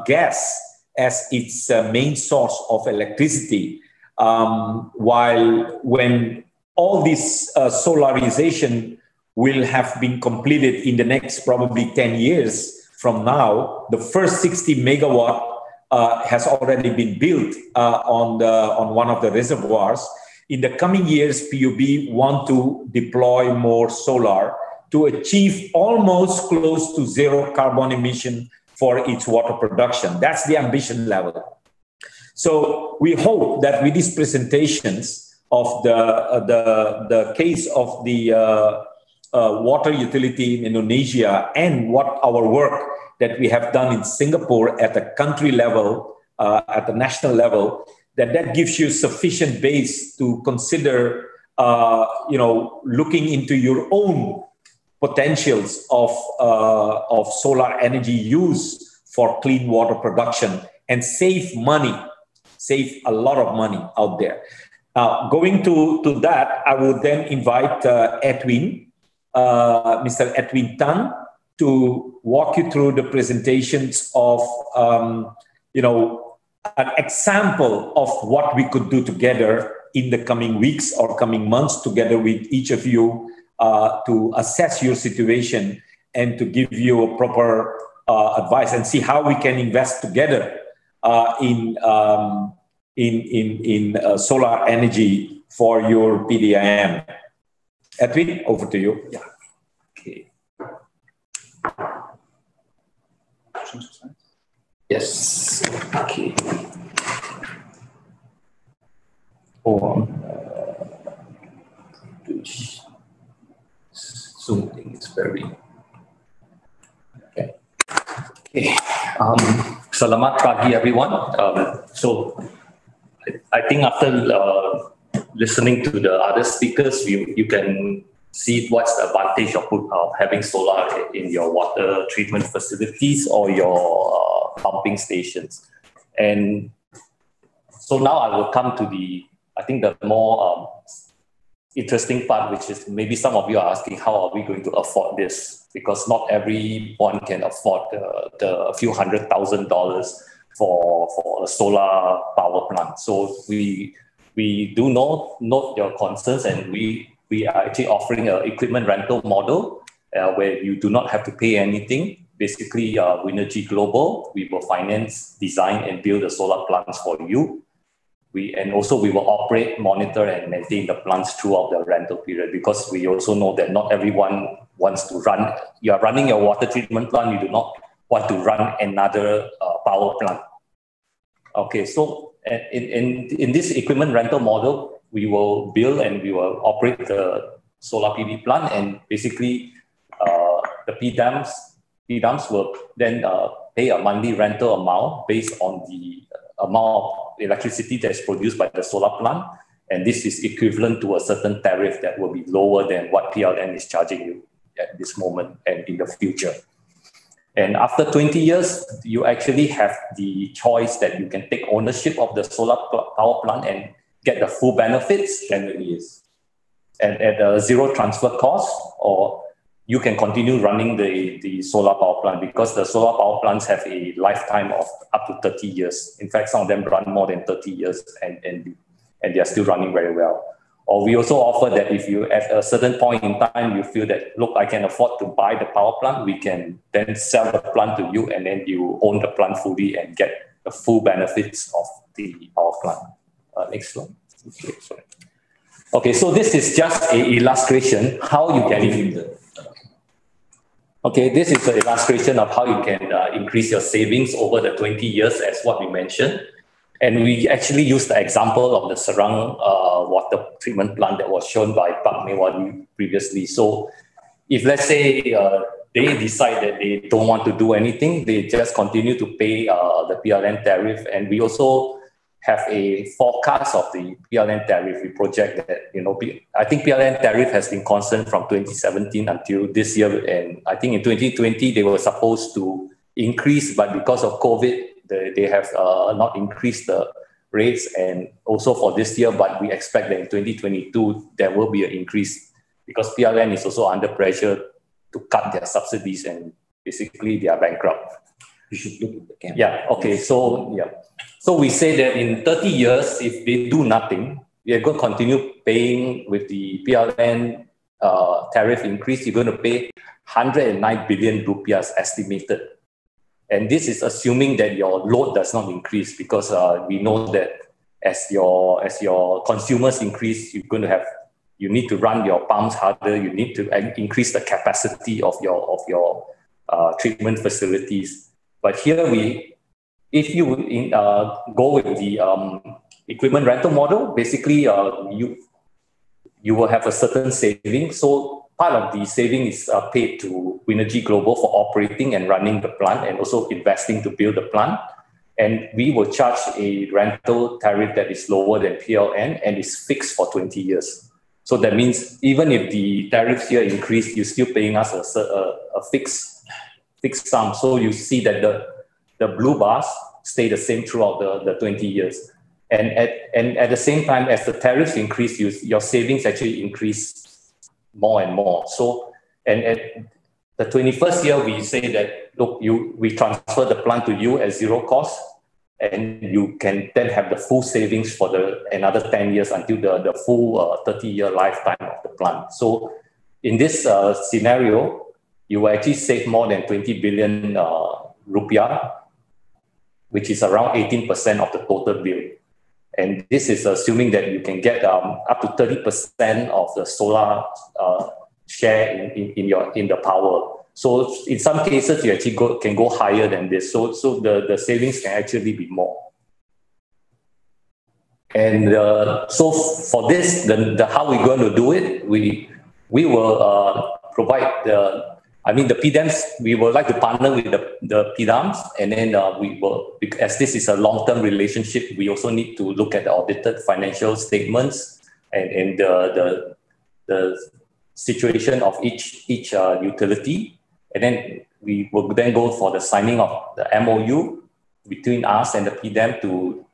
gas as its main source of electricity. While when all this solarization will have been completed in the next probably 10 years from now, the first 60 megawatt has already been built on one of the reservoirs. In the coming years, PUB want to deploy more solar to achieve almost close to zero carbon emission for its water production. That's the ambition level. So we hope that with these presentations of the case of the water utility in Indonesia and what our work that we have done in Singapore at the country level, at the national level, that gives you sufficient base to consider, looking into your own potentials of solar energy use for clean water production and save a lot of money out there. Now, going to that, I would then invite Edwin, Mr. Edwin Tan, to walk you through the presentations of, an example of what we could do together in the coming weeks or coming months together with each of you to assess your situation and to give you a proper advice and see how we can invest together in solar energy for your PDIM. Edwin, over to you. Yeah. Okay. Yes. Okay. Zoom thing is very. Okay. Okay. Selamat pagi, everyone. So, I think after listening to the other speakers, you can see what's the advantage of having solar in your water treatment facilities or your pumping stations. And so now I will come to the more interesting part, which is maybe some of you are asking, how are we going to afford this? Because not everyone can afford the few $100,000 for a solar power plant. So we do note your concerns, and we are actually offering an equipment rental model where you do not have to pay anything. Basically, Winergy Global, we will finance, design, and build the solar plants for you. We will operate, monitor, and maintain the plants throughout the rental period, because we also know that not everyone wants to run. You are running your water treatment plant, you do not want to run another power plant. Okay, so in this equipment rental model, we will build and we will operate the solar PV plant, and basically the PDAMs will then pay a monthly rental amount based on the amount of electricity that is produced by the solar plant, and this is equivalent to a certain tariff that will be lower than what PLN is charging you at this moment and in the future. And after 20 years, you actually have the choice that you can take ownership of the solar power plant and get the full benefits and at a zero transfer cost, or you can continue running the solar power plant, because the solar power plants have a lifetime of up to 30 years. In fact, some of them run more than 30 years and they are still running very well. Or we also offer that if you, at a certain point in time, you feel that, look, I can afford to buy the power plant, we can then sell the plant to you, and then you own the plant fully and get the full benefits of the power plant. Next one. Okay, so this is just an illustration how you can. Okay, this is an illustration of how you can increase your savings over the 20 years, as what we mentioned. And we actually used the example of the Serang water treatment plant that was shown by Pak Mewadi previously. So if, let's say, they decide that they don't want to do anything, they just continue to pay the PLN tariff. And we also have a forecast of the PLN tariff. We project that, I think PLN tariff has been constant from 2017 until this year. And I think in 2020, they were supposed to increase, but because of COVID, they have not increased the rates, and also for this year, but we expect that in 2022, there will be an increase, because PLN is also under pressure to cut their subsidies, and basically they are bankrupt. You should look at the camera. Yeah, okay, so we say that in 30 years, if they do nothing, we are going to continue paying with the PLN tariff increase. You're going to pay 109 billion rupiahs estimated. And this is assuming that your load does not increase, because we know that as your consumers increase, you need to run your pumps harder. You need to increase the capacity of your treatment facilities. But here if you go with the equipment rental model, basically you will have a certain saving. So part of the saving is paid to Winergy Global for operating and running the plant, and also investing to build the plant. And we will charge a rental tariff that is lower than PLN and is fixed for 20 years. So that means even if the tariffs here increase, you're still paying us a fixed sum. So you see that the blue bars stay the same throughout the 20 years. And at the same time, as the tariffs increase, your savings actually increase more and more. So, and at the 21st year, we say that, look, we transfer the plant to you at zero cost, and you can then have the full savings for another 10 years until the full 30-year lifetime of the plant. So in this scenario, you will actually save more than 20 billion rupiah, which is around 18% of the total bill. And this is assuming that you can get up to 30% of the solar share in the power. So in some cases, you actually can go higher than this. So the savings can actually be more. And so for this, how we're going to do it, we will provide the PDAMs. We would like to partner with the PDAMs, and then we will, as this is a long-term relationship, we also need to look at the audited financial statements and the situation of each utility. And then we will then go for the signing of the MOU between us and the PDAM to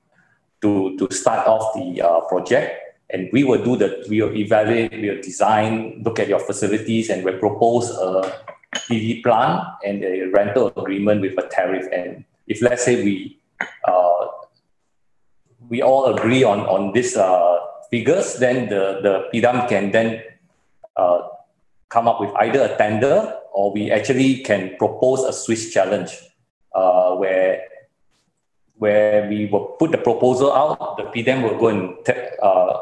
start off the project. And we will evaluate, we will design, look at your facilities, and we'll propose a PV plant and a rental agreement with a tariff. And if, let's say, we all agree on these figures, then the PDAM can then come up with either a tender, or we actually can propose a Swiss challenge where we will put the proposal out. The PDAM will go and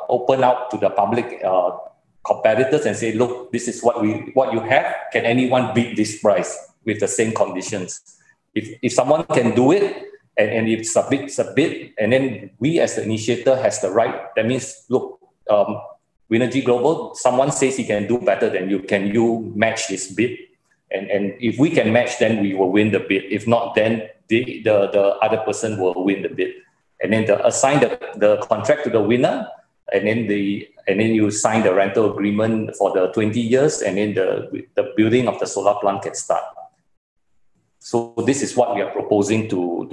open out to the public competitors and say, look, this is what you have. Can anyone beat this price with the same conditions? If someone can do it, and if it's a bid, and then we as the initiator has the right, that means, look, Winergy Global, someone says he can do better than you. Can you match this bid? And if we can match, then we will win the bid. If not, then the other person will win the bid. And then assign the contract to the winner, and then you sign the rental agreement for the 20 years, and then the building of the solar plant can start. So this is what we are proposing to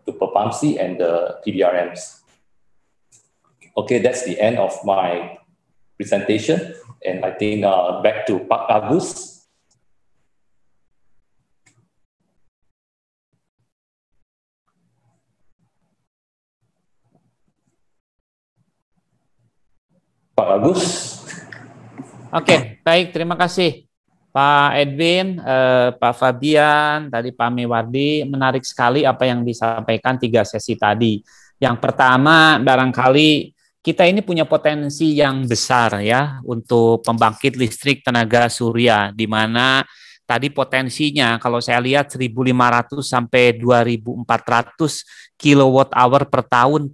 PEPAMSI and the PDRMs. Okay, that's the end of my presentation. And I think back to Pak Agus. Pak Agus. Oke, baik, terima kasih Pak Edwin, Pak Fabian, tadi Pak Miwardi. Menarik sekali apa yang disampaikan 3 sesi tadi. Yang pertama, barangkali kita ini punya potensi yang besar ya untuk pembangkit listrik tenaga surya, di mana tadi potensinya kalau saya lihat 1.500 sampai 2.400 kilowatt-hour per tahun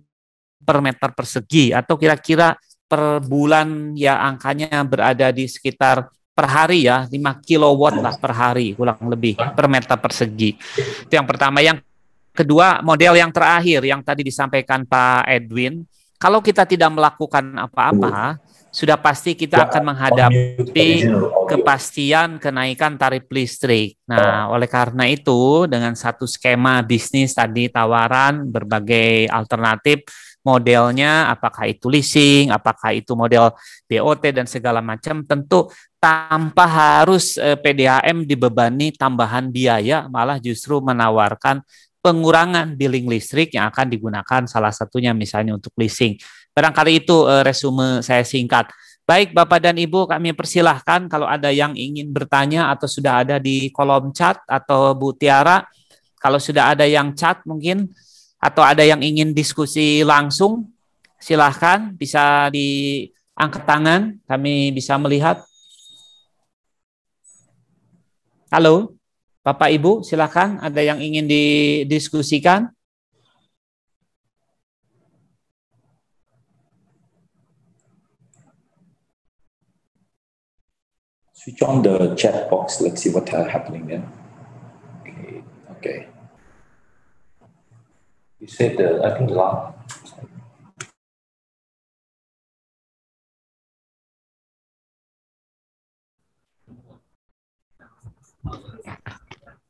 per meter persegi, atau kira-kira per bulan ya angkanya berada di sekitar per hari ya 5 kilowatt lah per hari, kurang lebih per meter persegi. Itu yang pertama. Yang kedua, model yang terakhir yang tadi disampaikan Pak Edwin, kalau kita tidak melakukan apa-apa, sudah pasti kita akan menghadapi kepastian kenaikan tarif listrik. Nah, oleh karena itu, dengan satu skema bisnis tadi, tawaran berbagai alternatif, modelnya apakah itu leasing, apakah itu model BOT dan segala macam, tentu tanpa harus PDAM dibebani tambahan biaya, malah justru menawarkan pengurangan billing listrik yang akan digunakan salah satunya misalnya untuk leasing. Barangkali itu resume saya singkat. Baik Bapak dan Ibu, kami persilahkan kalau ada yang ingin bertanya atau sudah ada di kolom chat, atau Bu Tiara, kalau sudah ada yang chat mungkin, atau ada yang ingin diskusi langsung, silahkan bisa diangkat tangan, kami bisa melihat. Halo, Bapak Ibu, silahkan, ada yang ingin didiskusikan? Switch on the chat box, let's see what happening there. Okay. You said I think the last.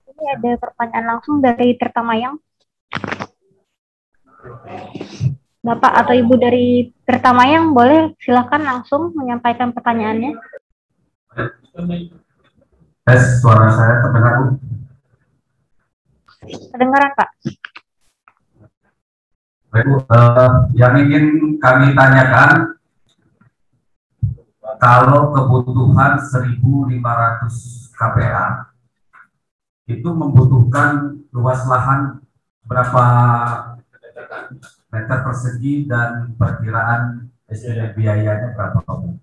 Ini ada pertanyaan langsung dari Tirtamayang. Bapak atau Ibu dari Tirtamayang boleh silakan langsung menyampaikan pertanyaannya. Tes, suara saya terdengar, Bu? Kedengaran, Pak. Baik, Bu. Yang ingin kami tanyakan, kalau kebutuhan 1.500 kPa itu membutuhkan luas lahan berapa meter persegi dan perkiraan estimasi biayanya berapa, Bu?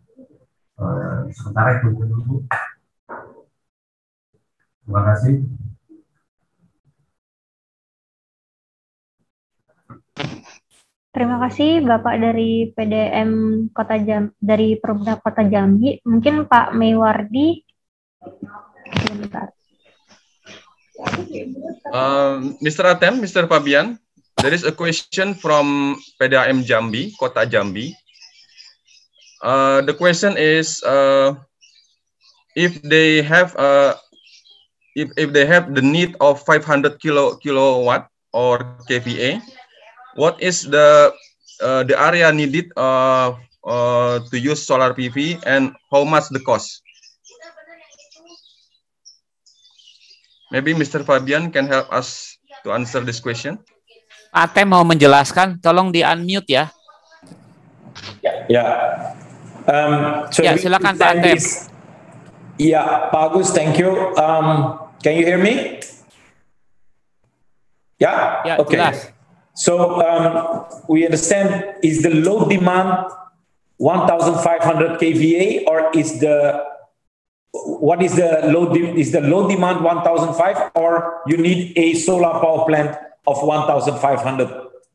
Sementara itu dulu, Bu. Terima kasih. Terima kasih Bapak dari PDM dari Perumda Kota Jambi. Mungkin Pak Meiwardi. Sebentar. Mr. Atem, Mr. Fabian, there is a question from PDAM Jambi, Kota Jambi. The question is, if they have the need of 500 kilowatt or kVA, what is the area needed to use solar PV and how much the cost? Maybe Mr. Fabian can help us to answer this question. Pak Atem mau menjelaskan, tolong di unmute ya. Yeah. So ya, silakan Pak Atem. Yeah, Pak Agus, thank you. Can you hear me? Yeah. Ya, okay. jelas. So we understand, is the load demand 1,500 kVA or is the load demand 1,500 or you need a solar power plant of 1,500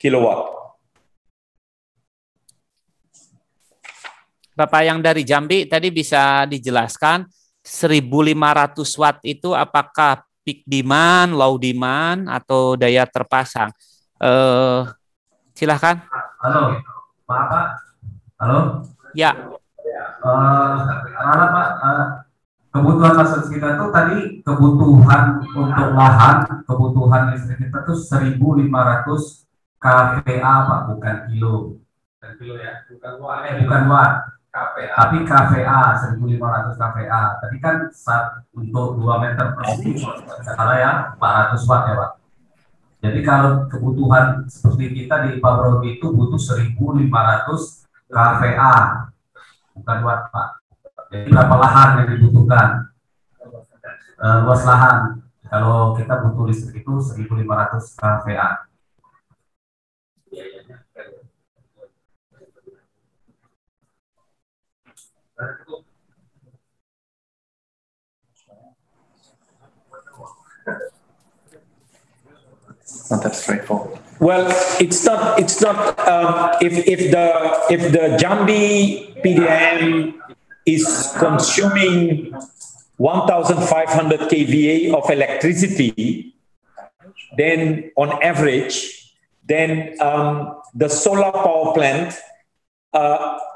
kilowatt? Bapak yang dari Jambi tadi bisa dijelaskan 1.500 watt itu apakah peak demand, low demand atau daya terpasang? Silahkan. Halo, Pak. Halo. Ya. Pak, kebutuhan maksud kita tuh tadi kebutuhan untuk lahan, kebutuhan listrik kita tuh 1.500 kVA, Pak, bukan kilo. Bukan kilo ya, bukan watt. KVA. Tapi KVA 1.500 KVA. Tadi kan untuk 2 meter persegi, salah ya, 400 watt ya, Pak. Jadi kalau kebutuhan seperti kita di Pak Brody itu butuh 1.500 kVA, bukan watt, Pak. Jadi berapa lahan yang dibutuhkan? Luas lahan. Kalau kita butuh listrik itu 1.500 kVA. Not that straightforward. Well, it's not. If the Jambi PDM is consuming 1,500 kVA of electricity, then on average, the solar power plant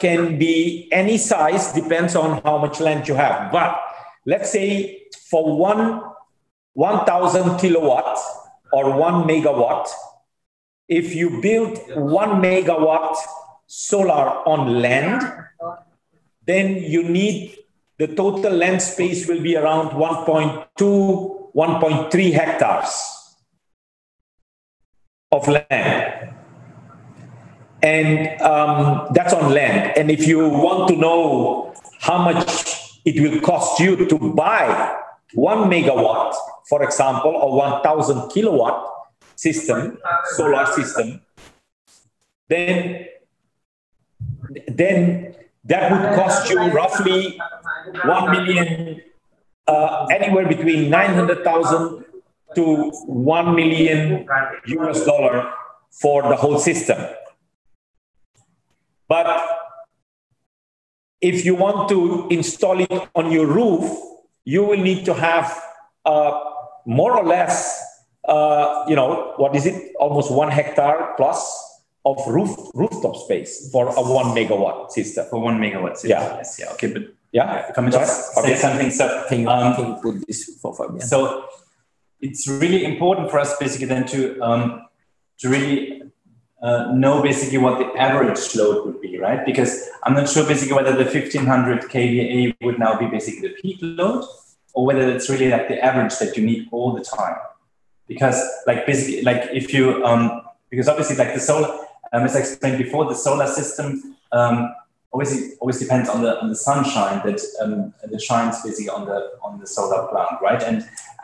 can be any size, depends on how much land you have. But let's say for 1,000 kilowatt or 1 megawatt, if you build 1 megawatt solar on land, then you need the total land space will be around 1.2, 1.3 hectares of land. And that's on land. And if you want to know how much it will cost you to buy 1 megawatt, for example, or 1,000 kilowatt system, solar system, then that would cost you roughly 1 million, anywhere between 900,000 to 1 million US dollar for the whole system. But if you want to install it on your roof, you will need to have more or less you know, what is it? Almost 1 hectare plus of rooftop space for a 1 megawatt system. For 1 megawatt system. Yeah. Yes. Yeah. Okay. But yeah, can I just say something? So, Can you put this for Fabian? So it's really important for us basically then to really know basically what the average load would be, right? Because I'm not sure basically whether the 1500 kVA would now be basically the peak load, or whether it's really like the average that you need all the time. Because like basically, like if you, because obviously like the solar, as I explained before, the solar system always depends on the sunshine that shines basically on the solar plant, right?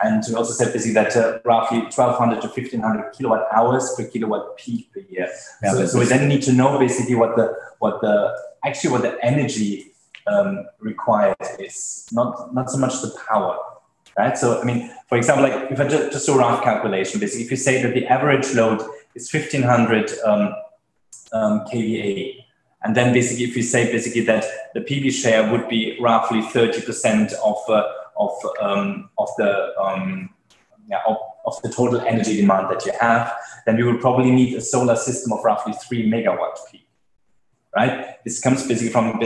And we also said basically that roughly 1200 to 1500 kilowatt hours per kilowatt peak per year. Yeah, so we then need to know basically what the energy required is, not so much the power, right? So I mean, for example, like if I just do a rough calculation, basically, if you say that the average load is 1500 kVA. And then basically, if you say basically that the PV share would be roughly 30% of the total energy demand that you have, then you will probably need a solar system of roughly 3 megawatt peak, right? This comes basically from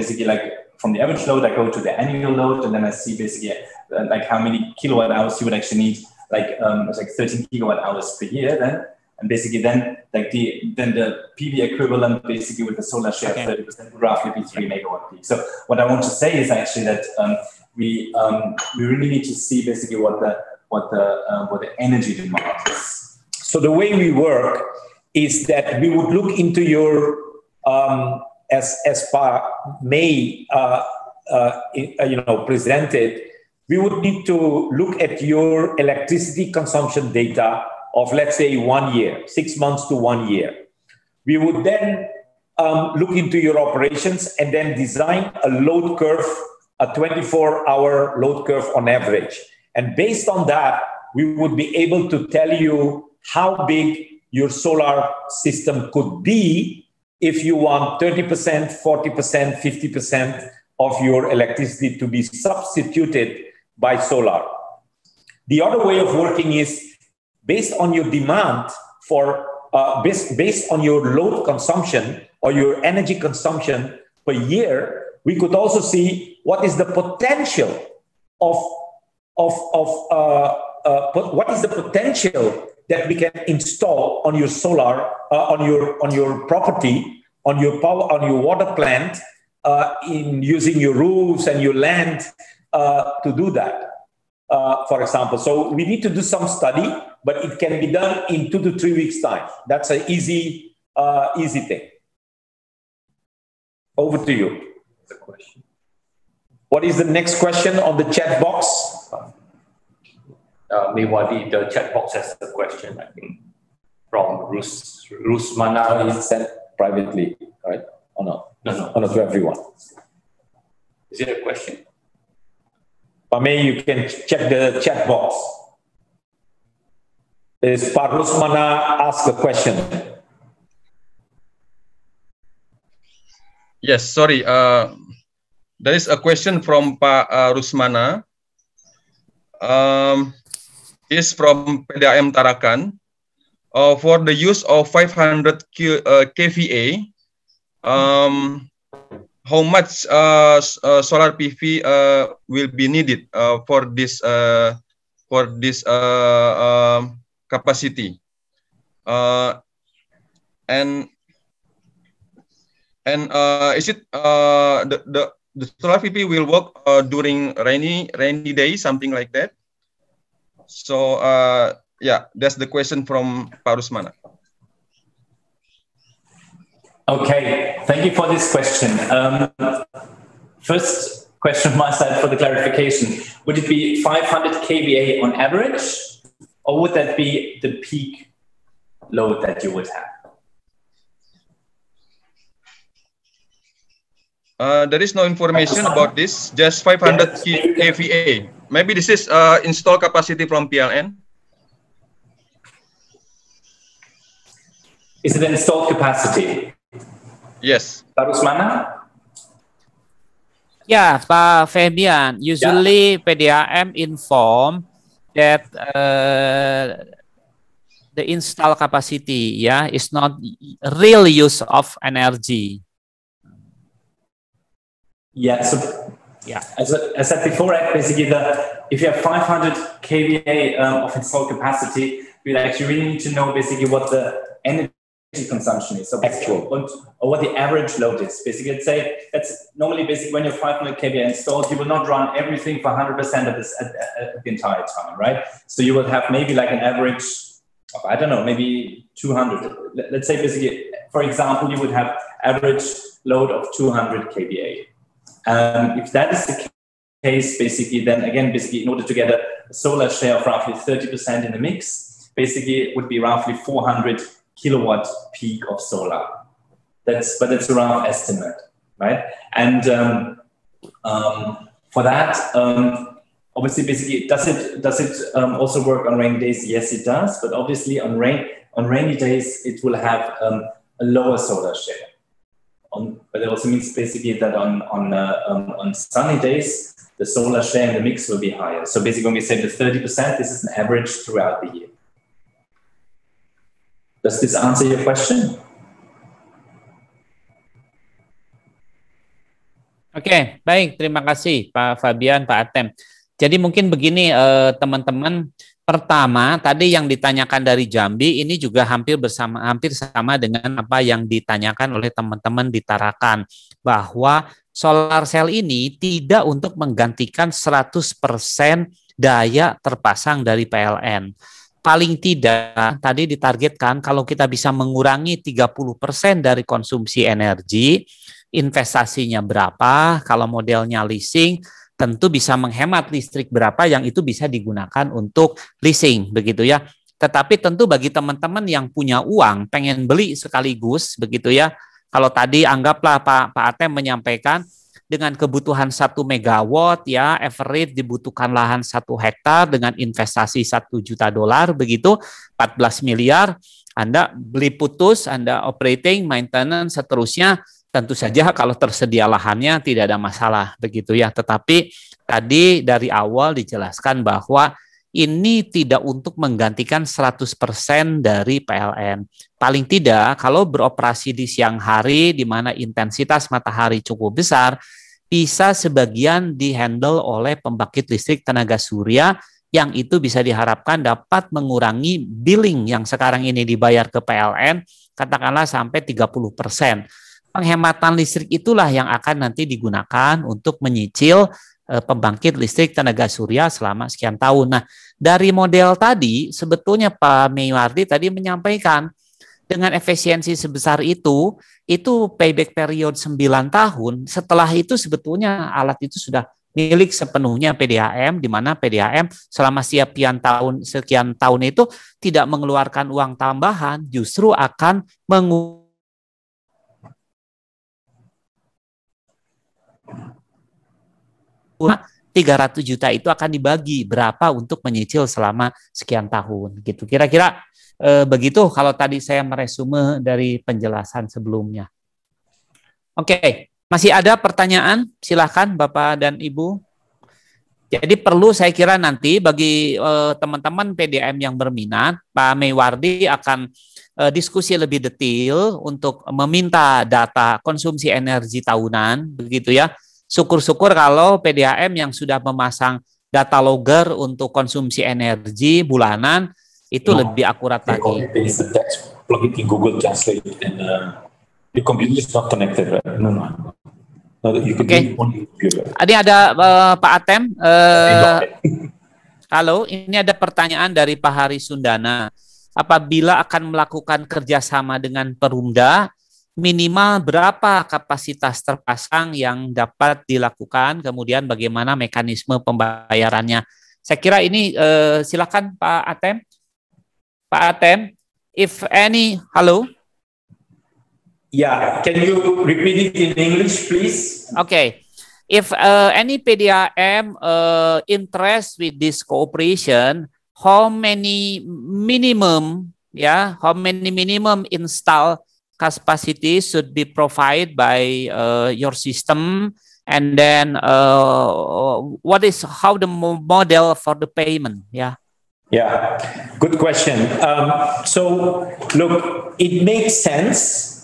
the average load. I go to the annual load, and then I see basically like how many kilowatt hours you would actually need, it's like 13 kilowatt hours per year then. And basically then the PV equivalent basically with the solar share of 30% would roughly be 3 megawatt peak. So what I want to say is actually that we really need to see basically what the energy demand is. So the way we work is that we would look into your as May presented, we would need to look at your electricity consumption data of, let's say, 1 year, 6 months to 1 year. We would then look into your operations and then design a load curve, a 24-hour load curve on average. And based on that, we would be able to tell you how big your solar system could be if you want 30%, 40%, 50% of your electricity to be substituted by solar. The other way of working is based on your demand for, based on your load consumption or your energy consumption per year, we could also see what is the potential what is the potential that we can install on your solar, on your property, on your power, on your water plant, in using your roofs and your land to do that. For example, so we need to do some study, but it can be done in 2 to 3 weeks' time. That's an easy thing. Over to you. The question. What is the next question on the chat box? Mewadi, the chat box has the question, I think, from Rusmana. It's sent privately, right? Or not? No. Or not to everyone. Is it a question? Pame, you can check the chat box. Is Pak Rusmana ask a question? Yes, sorry. There is a question from Pak Rusmana. Is from PDAM Tarakan. For the use of 500 kVA, how much solar PV will be needed for this capacity? And is it the solar PV will work during rainy days, something like that? So yeah, that's the question from Pak Rusmana. Okay, thank you for this question. First question from my side for the clarification. Would it be 500 kVA on average, or would that be the peak load that you would have? There is no information about this, just 500 kVA. Maybe this is installed capacity from PLN. Is it installed capacity? Yes. Pak Rusmana? Yeah, Pak Fabian. Usually PDAM inform that the install capacity, yeah, is not real use of energy. Yeah, so yeah, as I said before, basically, if you have 500 kVA of installed capacity, we actually really need to know basically what the energy consumption is, so actual, or what the average load is. Basically, let's say that's normally basically when you're 500 kVA installed, you will not run everything for 100% of this at the entire time, right? So you will have maybe like an average of, I don't know, maybe 200. Let's say basically, for example, you would have average load of 200 kVA. If that is the case, basically, then again, basically, in order to get a solar share of roughly 30% in the mix, basically, it would be roughly 400 kilowatt peak of solar. But that's a rough estimate, right? And for that, obviously, basically, does it also work on rainy days? Yes, it does. But obviously, on rainy days, it will have a lower solar share. But it also means basically that on sunny days, the solar share in the mix will be higher. So basically, when we say the 30%, this is an average throughout the year. Does this answer your question? Oke, baik. Terima kasih Pak Fabian, Pak Atem. Jadi mungkin begini teman-teman. Pertama, tadi yang ditanyakan dari Jambi ini juga hampir sama dengan apa yang ditanyakan oleh teman-teman di Tarakan, bahwa solar cell ini tidak untuk menggantikan 100% daya terpasang dari PLN. Paling tidak tadi ditargetkan kalau kita bisa mengurangi 30% dari konsumsi energi, investasinya berapa, kalau modelnya leasing, tentu bisa menghemat listrik berapa yang itu bisa digunakan untuk leasing, begitu ya. Tetapi tentu bagi teman-teman yang punya uang, pengen beli sekaligus, begitu ya. Kalau tadi anggaplah Pak Atem menyampaikan, dengan kebutuhan 1 megawatt ya, average dibutuhkan lahan 1 hektar dengan investasi $1 juta, begitu, 14 miliar, Anda beli putus, Anda operating, maintenance, seterusnya, tentu saja kalau tersedia lahannya tidak ada masalah, begitu ya. Tetapi tadi dari awal dijelaskan bahwa ini tidak untuk menggantikan 100% dari PLN. Paling tidak kalau beroperasi di siang hari di mana intensitas matahari cukup besar, bisa sebagian dihandle oleh pembangkit listrik tenaga surya yang itu bisa diharapkan dapat mengurangi billing yang sekarang ini dibayar ke PLN, katakanlah sampai 30%. Penghematan listrik itulah yang akan nanti digunakan untuk menyicil pembangkit listrik tenaga surya selama sekian tahun. Nah, dari model tadi sebetulnya Pak Meiwardi tadi menyampaikan dengan efisiensi sebesar itu payback period 9 tahun. Setelah itu sebetulnya alat itu sudah milik sepenuhnya PDAM, di mana PDAM selama sekian tahun itu tidak mengeluarkan uang tambahan, justru akan 300 juta itu akan dibagi berapa untuk menyicil selama sekian tahun gitu. Kira-kira begitu kalau tadi saya meresume dari penjelasan sebelumnya. Oke, masih ada pertanyaan? Silakan Bapak dan Ibu. Jadi perlu saya kira nanti bagi teman-teman PDAM yang berminat, Pak Meiwardi akan diskusi lebih detail untuk meminta data konsumsi energi tahunan, begitu ya. Syukur-syukur kalau PDAM yang sudah memasang data logger untuk konsumsi energi bulanan itu lebih akurat lagi. Plug it in Google Translate and your computer is not connected, right? No. Oke. Ini ada Pak Atem. Halo, ini ada pertanyaan dari Pak Hari Sundana. Apabila akan melakukan kerjasama dengan Perumda, minimal berapa kapasitas terpasang yang dapat dilakukan, kemudian bagaimana mekanisme pembayarannya. Saya kira ini silakan Pak Atem. Pak Atem, if any, halo? Yeah, can you repeat it in English, please? Okay. If any PDAM interest with this cooperation, how many minimum install capacity should be provided by your system, and then how the model for the payment? Yeah. Yeah, good question. So look, it makes sense.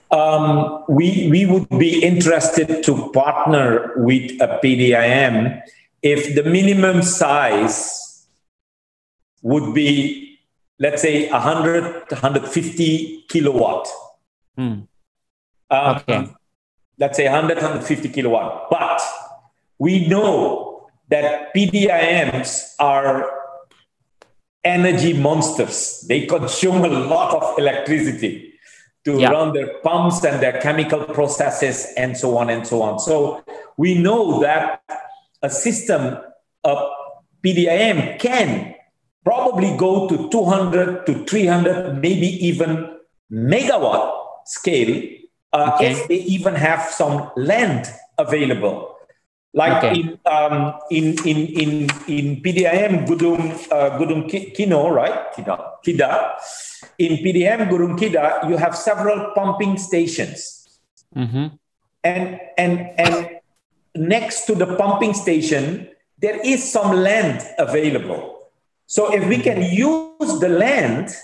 We would be interested to partner with a PDIM if the minimum size would be, let's say, 100 to 150 kilowatt. Okay. Let's say 100, 150 kilowatt. But we know that PDIMs are energy monsters. They consume a lot of electricity to run their pumps and their chemical processes and so on and so on. So we know that a system of PDIM can probably go to 200 to 300, maybe even megawatt scale if they even have some land available. Like in PDIM Gudung Kino, right? Kida. In PDIM Gudung Kida, you have several pumping stations. And next to the pumping station, there is some land available. So if we can use the land,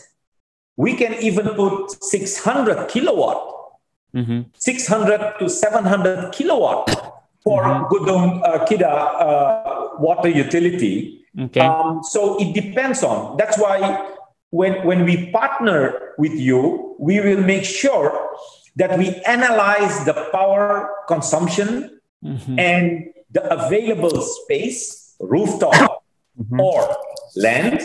we can even put 600 kilowatt, 600 to 700 kilowatt for Gudung Kida water utility. So it depends on. That's why when we partner with you, we will make sure that we analyze the power consumption and the available space, rooftop or land.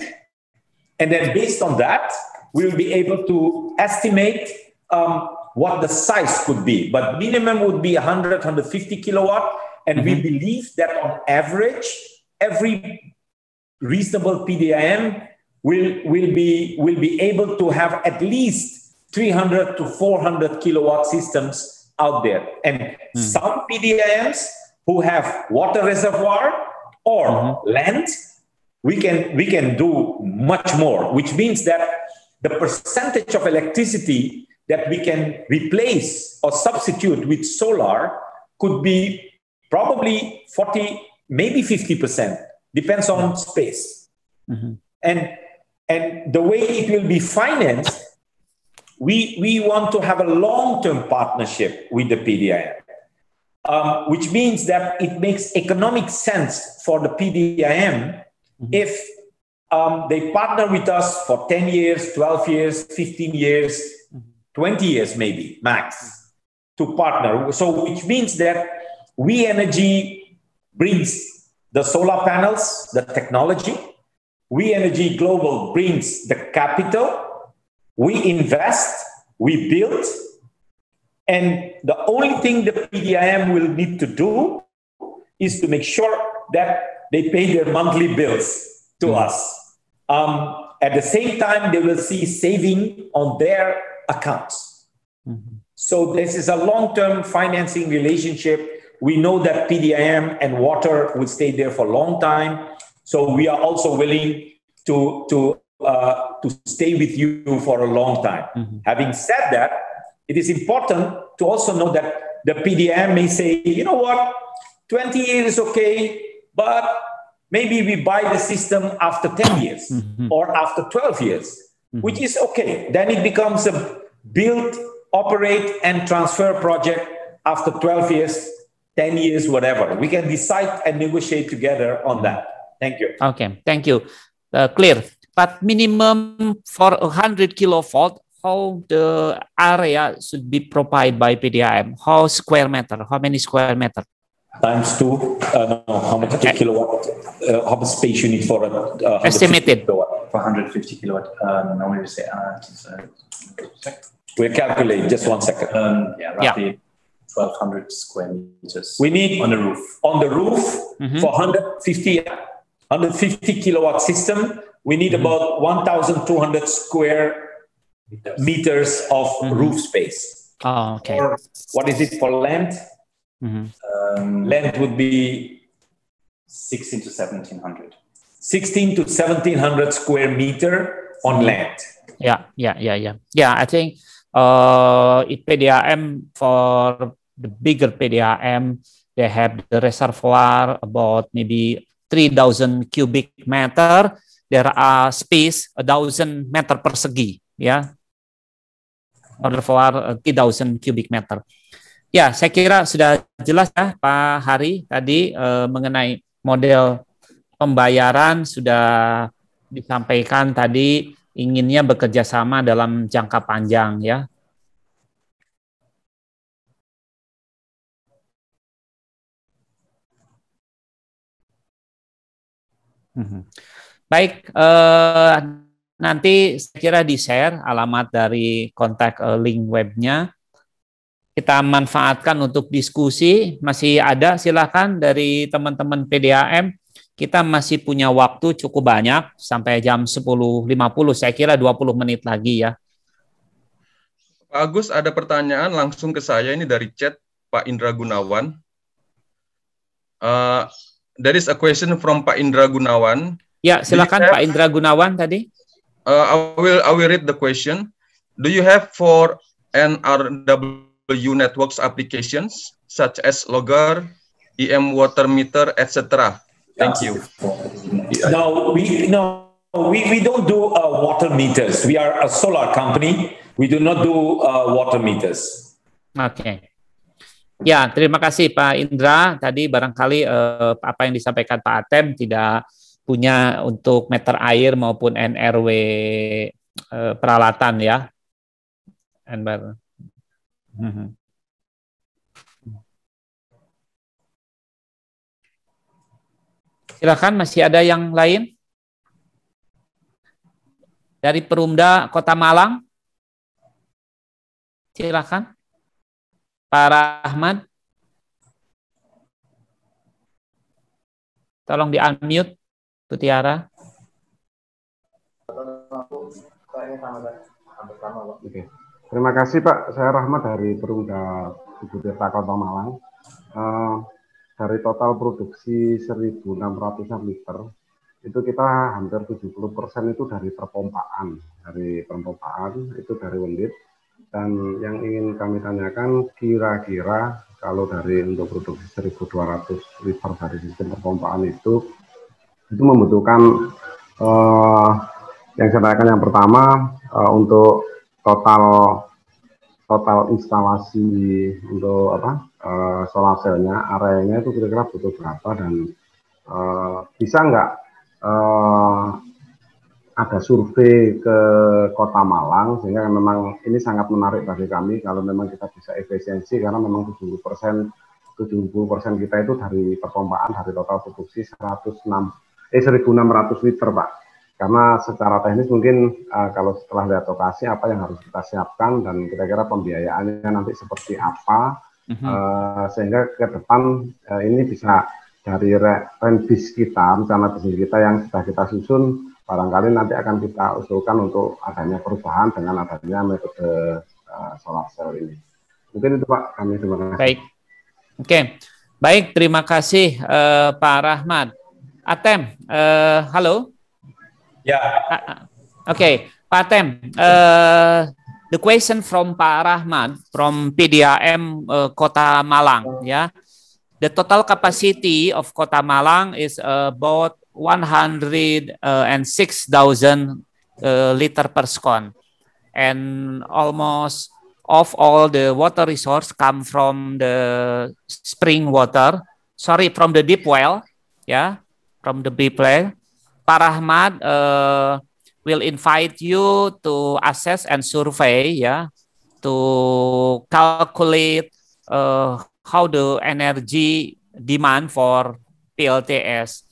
And then based on that, we'll be able to estimate what the size could be. But minimum would be 100, 150 kilowatt. And we believe that on average, every reasonable PDIM will be able to have at least 300 to 400 kilowatt systems out there. And some PDIMs who have water reservoir or land, we can do much more, which means that the percentage of electricity that we can replace or substitute with solar could be probably 40, maybe 50%, depends on space. And the way it will be financed, we want to have a long-term partnership with the PDIM, which means that it makes economic sense for the PDIM if they partner with us for 10 years, 12 years, 15 years, 20 years maybe, max, to partner. So which means that We Energy brings the solar panels, the technology. We Energy Global brings the capital. We invest, we build. And the only thing the PDIM will need to do is to make sure that they pay their monthly bills to us. At the same time, they will see saving on their accounts. So this is a long-term financing relationship. We know that PDIM and water will stay there for a long time. So we are also willing to stay with you for a long time. Having said that, it is important to also know that the PDIM may say, you know what, 20 years is okay, but maybe we buy the system after 10 years or after 12 years, which is okay. Then it becomes a build, operate, and transfer project after 12 years, 10 years, whatever. We can decide and negotiate together on that. Thank you. Okay, thank you. Clear. But minimum for 100 kilovolt, how the area should be provided by PDIM? How square meter? How many square meter? Times 2. No, how much kilowatt? How much space you need for a estimated for 150 kilowatt? Normally we say. We'll calculate. Just 1 second. Roughly 1,200 square meters. We need on the roof. On the roof for 150 kilowatt system. We need about 1,200 square meters of roof space. Oh, okay. Or what is it for land? Land would be 16 to 1,700. 16 to 1,700 square meter on land. Yeah. I think PDIM, for the bigger PDIM, they have the reservoir about maybe 3,000 cubic meter, there are space 1,000 meter persegi, ya. Reservoir 3,000 cubic meter. Ya, saya kira sudah jelas ya Pak Hari tadi mengenai model pembayaran sudah disampaikan tadi, inginnya bekerja sama dalam jangka panjang ya. Baik, nanti saya kira di-share alamat dari kontak link webnya. Kita manfaatkan untuk diskusi. Masih ada, silakan dari teman-teman PDAM. Kita masih punya waktu cukup banyak sampai jam 10.50. Saya kira 20 menit lagi ya. Pak Agus, ada pertanyaan langsung ke saya ini dari chat Pak Indra Gunawan. There is a question from Pak Indra Gunawan. Ya, silakan Pak Indra Gunawan tadi. I will read the question. Do you have for NRW networks applications such as logger, EM water meter, etc.? Thank you. No, we don't do water meters. We are a solar company. We do not do water meters. Oke. Ya, terima kasih Pak Indra. Tadi barangkali apa yang disampaikan Pak Atem tidak punya untuk meter air maupun NRW peralatan ya. Silakan, masih ada yang lain? Dari Perumda Kota Malang? Silakan. Pak Rahmat. Tolong di-unmute, Bu Tiara. Oke. Terima kasih Pak, saya Rahmat dari Perumda Ibu Tirta Kota Malang. Dari total produksi 1.600 liter, itu kita hampir 70% itu dari perpompaan. Dari perpompaan, itu dari Wendit. Dan yang ingin kami tanyakan, kira-kira kalau dari untuk produksi 1.200 liter dari sistem perpompaan itu membutuhkan, yang saya tanyakan yang pertama, untuk total instalasi untuk solar cell-nya, areanya itu kira-kira butuh berapa, dan bisa nggak ada survei ke Kota Malang, sehingga memang ini sangat menarik bagi kami kalau memang kita bisa efisiensi, karena memang 70% kita itu dari perpompaan, dari total produksi 1.600 liter Pak. Karena secara teknis mungkin kalau setelah lihat lokasi apa yang harus kita siapkan dan kira-kira pembiayaannya nanti seperti apa, sehingga ke depan ini bisa dari renbis kita, rencana bisnis kita yang sudah kita susun, barangkali nanti akan kita usulkan untuk adanya perubahan dengan adanya metode solar cell ini. Mungkin itu Pak, kami terima kasih. Baik, oke, baik, terima kasih Pak Rahmat. Atem, halo. Ya. Okay, Pak Atem, the question from Pak Rahmat from PDAM Kota Malang, ya. The total capacity of Kota Malang is about 106,000 liter per second, and almost of all the water resource come from the spring water. Sorry, from the deep well, yeah, from the deep well. Pak Rahmat will invite you to assess and survey, yeah, to calculate how the energy demand for PLTS,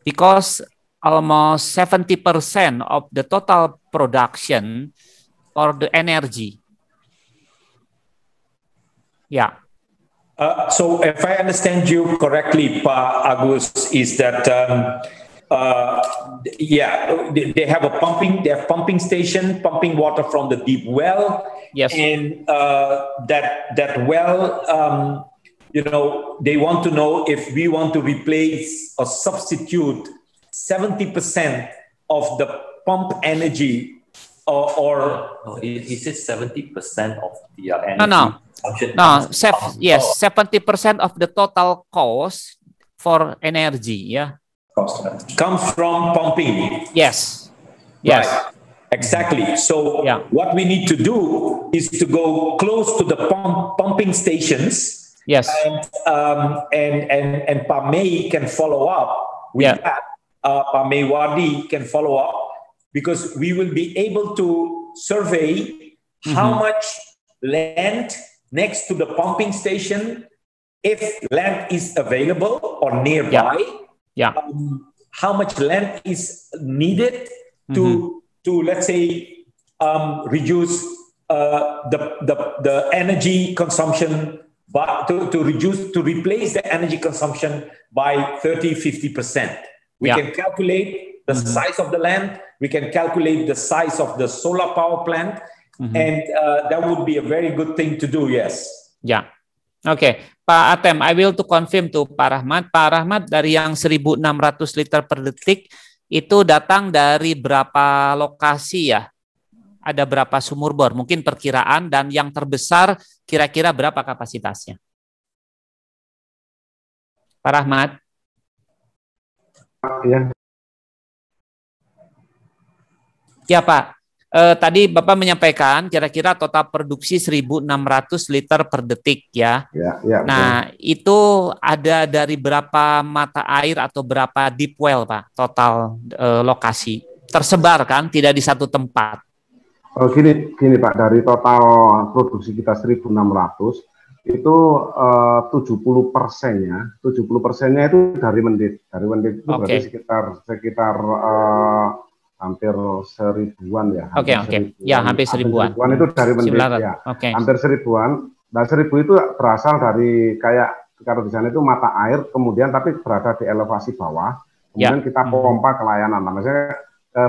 because almost 70% of the total production for the energy. Yeah. So if I understand you correctly, Pak Agus, is that they have a pumping station, pumping water from the deep well. Yes. And that well, they want to know if we want to replace or substitute 70% of the pump energy or is it 70% of the energy? No. Yes, 70% of the total cost for energy, yeah. Comes from pumping. Yes. Yes. Right. Exactly. So what we need to do is to go close to the pumping stations. Yes. And Pak May can follow up with that. Pak May Wardi can follow up, because we will be able to survey how much land next to the pumping station, if land is available or nearby. How much land is needed to let's say reduce the energy consumption, but to replace the energy consumption by 30-50%. We can calculate the size of the land. We can calculate the size of the solar power plant, and that would be a very good thing to do. Yes. Ya. Oke, Pak Atem, I will to confirm to Pak Rahmat. Pak Rahmat, dari yang 1.600 liter per detik itu datang dari berapa lokasi ya? Ada berapa sumur bor? Mungkin perkiraan, dan yang terbesar kira-kira berapa kapasitasnya? Pak Rahmat. Ya Pak, tadi Bapak menyampaikan kira-kira total produksi 1.600 liter per detik ya. Nah, itu ada dari berapa mata air atau berapa deep well Pak, total lokasi? Tersebar kan, tidak di satu tempat. Oh, gini Pak, dari total produksi kita 1.600 itu 70%-nya itu dari Wendit. Dari Wendit itu berarti sekitar hampir 1.000-an ya. Oke. Ya, hampir 1.000-an. Itu dari Wendit ya. Hampir 1.000-an. Dan 1.000 itu berasal dari kayak kalau di sana itu mata air, kemudian tapi berada di elevasi bawah. Kemudian kita pompa ke layanan. Nah, maksudnya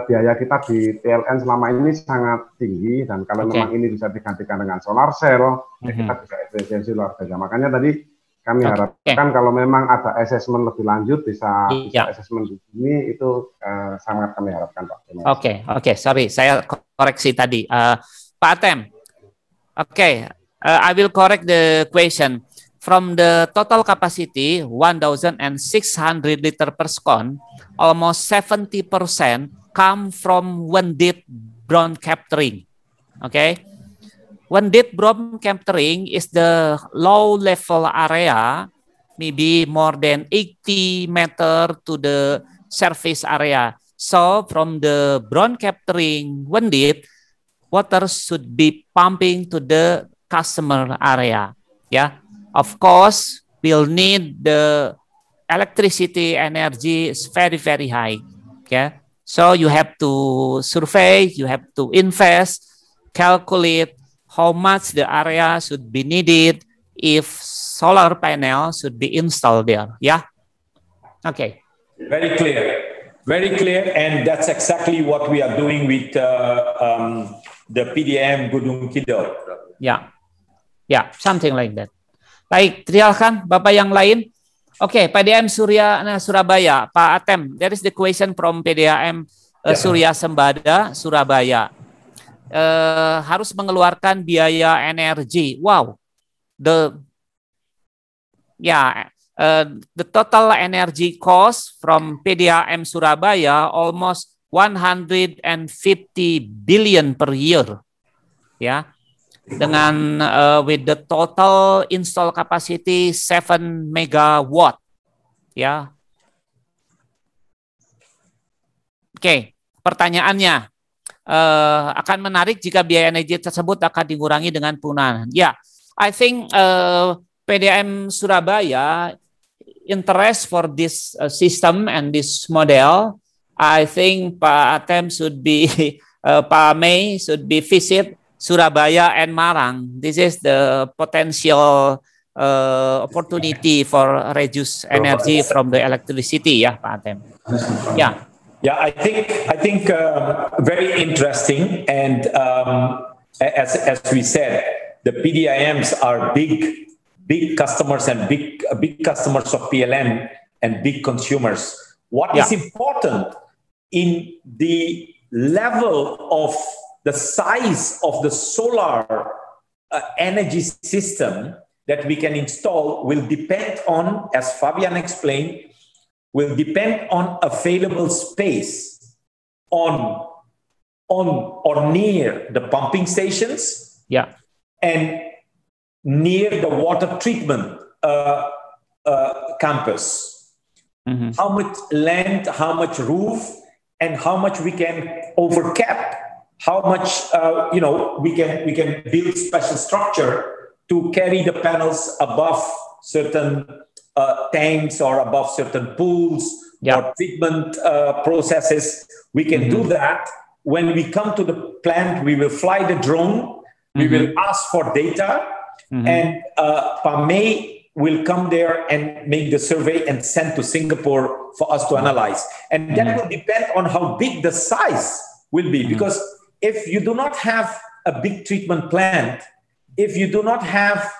biaya kita di PLN selama ini sangat tinggi, dan kalau memang ini bisa digantikan dengan solar cell, kita bisa efisiensi luar biasa. Makanya tadi kami harapkan kalau memang ada assessment lebih lanjut, bisa assessment di sini, itu sangat kami harapkan Pak. Oke, sorry, saya koreksi tadi. Pak Atem, I will correct the question. From the total capacity 1,600 liter per second, almost 70% come from Wendit brown capturing. Okay, Wendit brown capturing is the low level area, maybe more than 80 meter to the surface area. So from the brown capturing Wendit, water should be pumping to the customer area. Yeah, of course, we'll need the electricity energy is very high. Okay. So you have to survey, you have to invest, calculate how much the area should be needed if solar panel should be installed there. Yeah. Okay. Very clear, and that's exactly what we are doing with the PDAM Gunung Kidul. Yeah, something like that. Baik, teriakan Bapak yang lain. Oke, PDAM Surabaya, Pak Atem, there is the question from PDAM Surya Sembada, Surabaya. Harus mengeluarkan biaya energi. Wow, the total energy cost from PDAM Surabaya almost 150 billion per year. Ya. Dengan with the total install capacity 7 megawatt, ya. Oke, pertanyaannya akan menarik jika biaya energi tersebut akan dikurangi dengan penggunaan. Ya, I think PDAM Surabaya interest for this system and this model. I think Pak Atem should be Pak May should be visit Surabaya and Marang. This is the potential opportunity for reduce energy from the electricity, ya Pak Atem. I think very interesting, and as we said, the PDIMs are big customers and big customers of PLN and big consumers. What is important in the level of the size of the solar energy system that we can install will depend on, as Fabian explained, will depend on available space on or near the pumping stations, and near the water treatment campus. How much land, how much roof, and how much we can overcap, how much we can build special structure to carry the panels above certain tanks or above certain pools or treatment processes. We can do that. When we come to the plant, we will fly the drone, we will ask for data, and PAME will come there and make the survey and send to Singapore for us to analyze. And that will depend on how big the size will be, because if you do not have a big treatment plant, if you do not have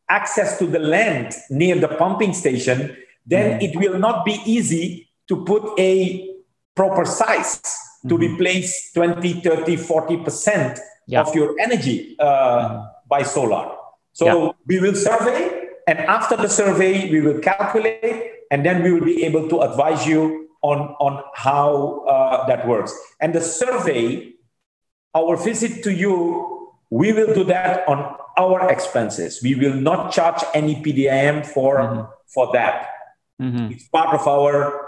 access to the land near the pumping station, then it will not be easy to put a proper size to replace 20, 30, 40% of your energy by solar. So we will survey, and after the survey, we will calculate, and then we will be able to advise you on how that works. And the survey, our visit to you, we will do that on our expenses. We will not charge any PDIM for that. It's part of our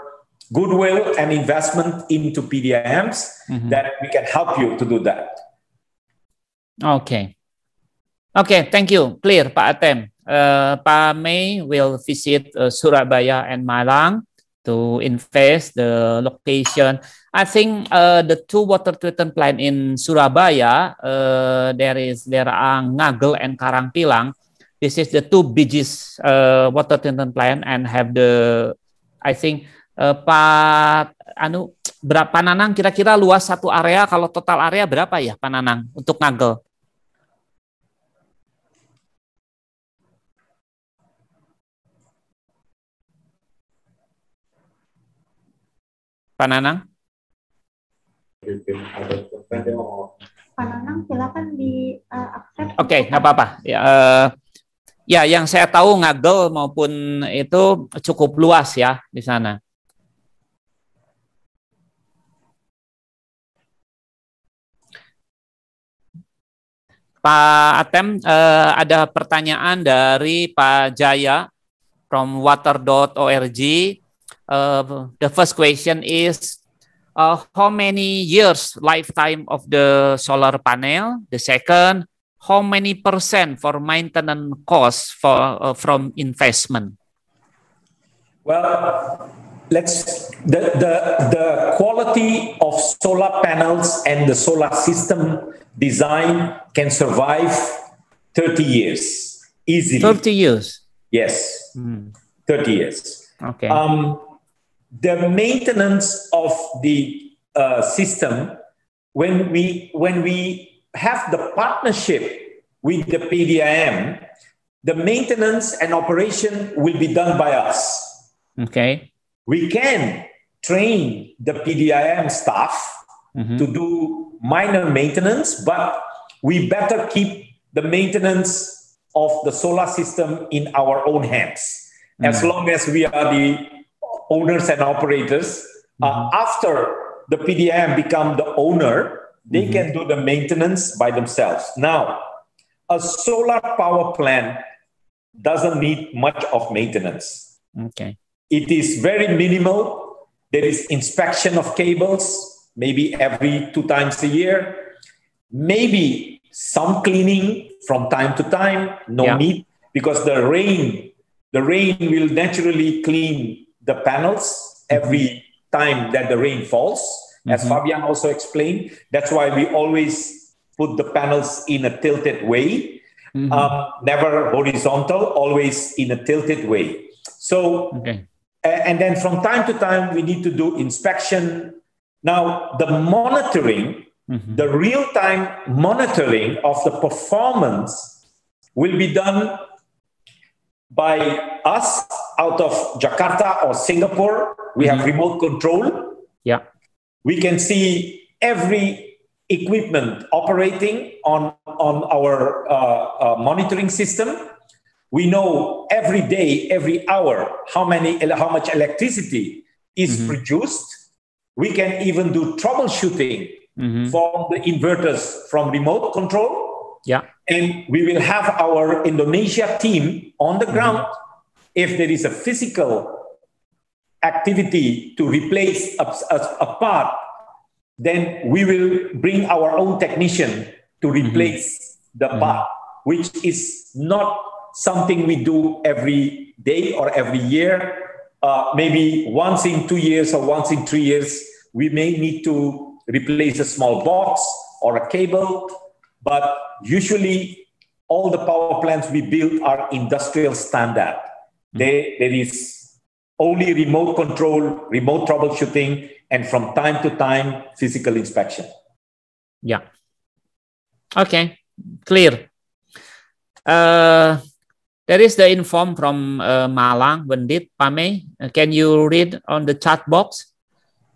goodwill and investment into PDIMs that we can help you to do that. Okay. Okay, thank you. Clear, Pak Atem. PAME will visit Surabaya and Malang to invest the location. I think the two water treatment plant in Surabaya, there are Ngagel and Karangpilang. This is the two biggest water treatment plant and have the, I think, Pak Nanang kira-kira luas satu area, kalau total area berapa ya Pak Nanang untuk Ngagel? Pak Nanang? Pak Nanang, silakan di akses. Oke, nggak apa-apa. Ya, yang saya tahu Ngagel maupun itu cukup luas ya di sana. Pak Atem, ada pertanyaan dari Pak Jaya from water.org. The first question is, how many years lifetime of the solar panel? The second, how many % for maintenance costs from investment? Well, the quality of solar panels and the solar system design can survive 30 years easily. 30 years? Yes, 30 years. Okay. The maintenance of the system, when we have the partnership with the PDIM, the maintenance and operation will be done by us. Okay. We can train the PDIM staff to do minor maintenance, but we better keep the maintenance of the solar system in our own hands. As long as we are the owners and operators, after the PDIM become the owner, they can do the maintenance by themselves. Now, a solar power plant doesn't need much of maintenance. Okay. It is very minimal. There is inspection of cables, maybe every 2 times a year. Maybe some cleaning from time to time, no need, because the rain will naturally clean the panels every time that the rain falls, as Fabian also explained. That's why we always put the panels in a tilted way, never horizontal, always in a tilted way. So, and then from time to time, we need to do inspection. Now, the monitoring, the real-time monitoring of the performance will be done by us out of Jakarta or Singapore. We have remote control. Yeah. We can see every equipment operating on our monitoring system. we know every day, every hour, how much electricity is produced. We can even do troubleshooting from the inverters from remote control. Yeah. And we will have our Indonesia team on the ground. If there is a physical activity to replace a part, then we will bring our own technician to replace the part, which is not something we do every day or every year. Maybe once in 2 years or once in 3 years, we may need to replace a small box or a cable, but usually all the power plants we build are industrial standard. There is only remote control, remote troubleshooting, and from time to time, physical inspection. Yeah. Okay, clear. There is the inform from Malang, Wendit, Pame. Can you read on the chat box?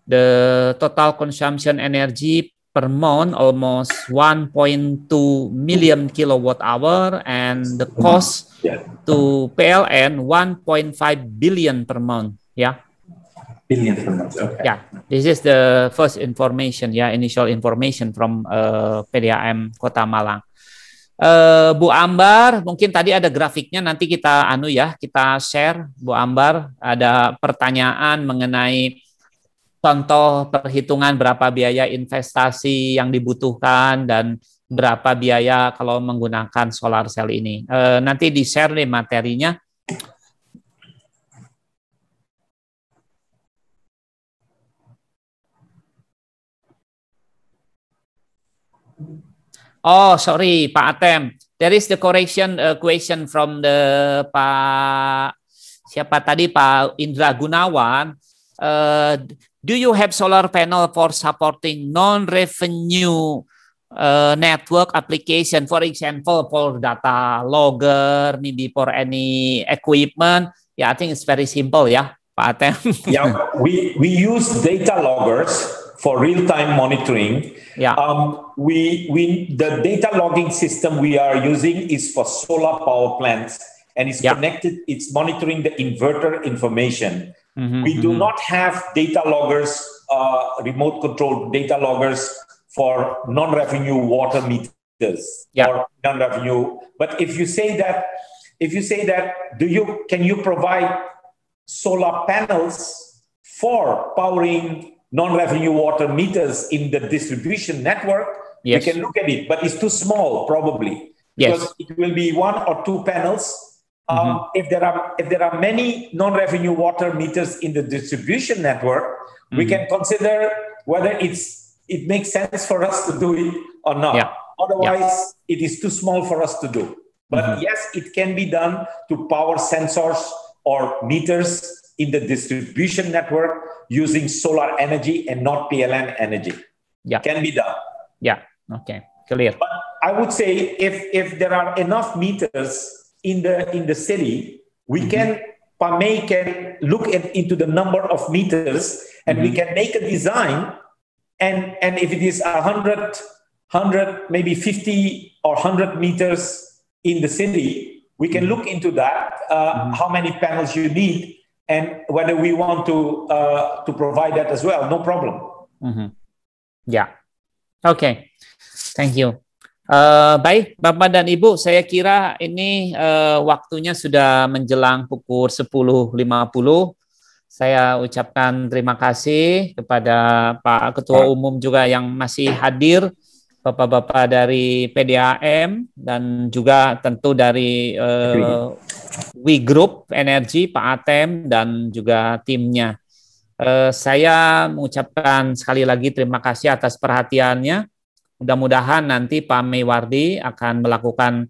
The total consumption energy per month, almost 1.2 million kilowatt hour, and the cost to PLN 1.5 billion per month. Yeah. Billion per month. Okay. Yeah, this is the first information. Yeah, initial information from PDAM Kota Malang. Bu Ambar, mungkin tadi ada grafiknya, nanti kita kita share. Bu Ambar, ada pertanyaan mengenai contoh perhitungan berapa biaya investasi yang dibutuhkan dan berapa biaya kalau menggunakan solar cell ini. Nanti di-share nih materinya. Oh, sorry, Pak Atem. There is the correction question from the Pak siapa tadi, Pak Indra Gunawan. Do you have solar panel for supporting non-revenue network application, for example, for data logger, maybe for any equipment? Yeah, I think it's very simple, yeah, Pak Atem. Yeah, we use data loggers for real-time monitoring. Yeah. The data logging system we are using is for solar power plants, and it's connected. It's monitoring the inverter information. We do not have data loggers, remote control data loggers for non-revenue water meters or non-revenue. But if you say that, can you provide solar panels for powering non-revenue water meters in the distribution network? Yes. We can look at it, but it's too small probably, because it will be 1 or 2 panels. If there are many non-revenue water meters in the distribution network, we can consider whether it makes sense for us to do it or not. Otherwise, it is too small for us to do. But yes, it can be done to power sensors or meters in the distribution network using solar energy and not PLN energy. Yeah, can be done. Yeah. Okay. Clear. But I would say if there are enough meters in the city, we can look into the number of meters, and we can make a design. And if it is 100, maybe 50 or 100 meters in the city, we can look into that, how many panels you need, and whether we want to provide that as well. No problem. Ya, oke. Thank you. Baik, Bapak dan Ibu, saya kira ini waktunya sudah menjelang pukul 10.50. Saya ucapkan terima kasih kepada Pak Ketua Umum juga yang masih hadir, Bapak-Bapak dari PDAM, dan juga tentu dari We Group Energy, Pak Atem, dan juga timnya. Saya mengucapkan sekali lagi terima kasih atas perhatiannya. Mudah-mudahan nanti Pak Meiwardi akan melakukan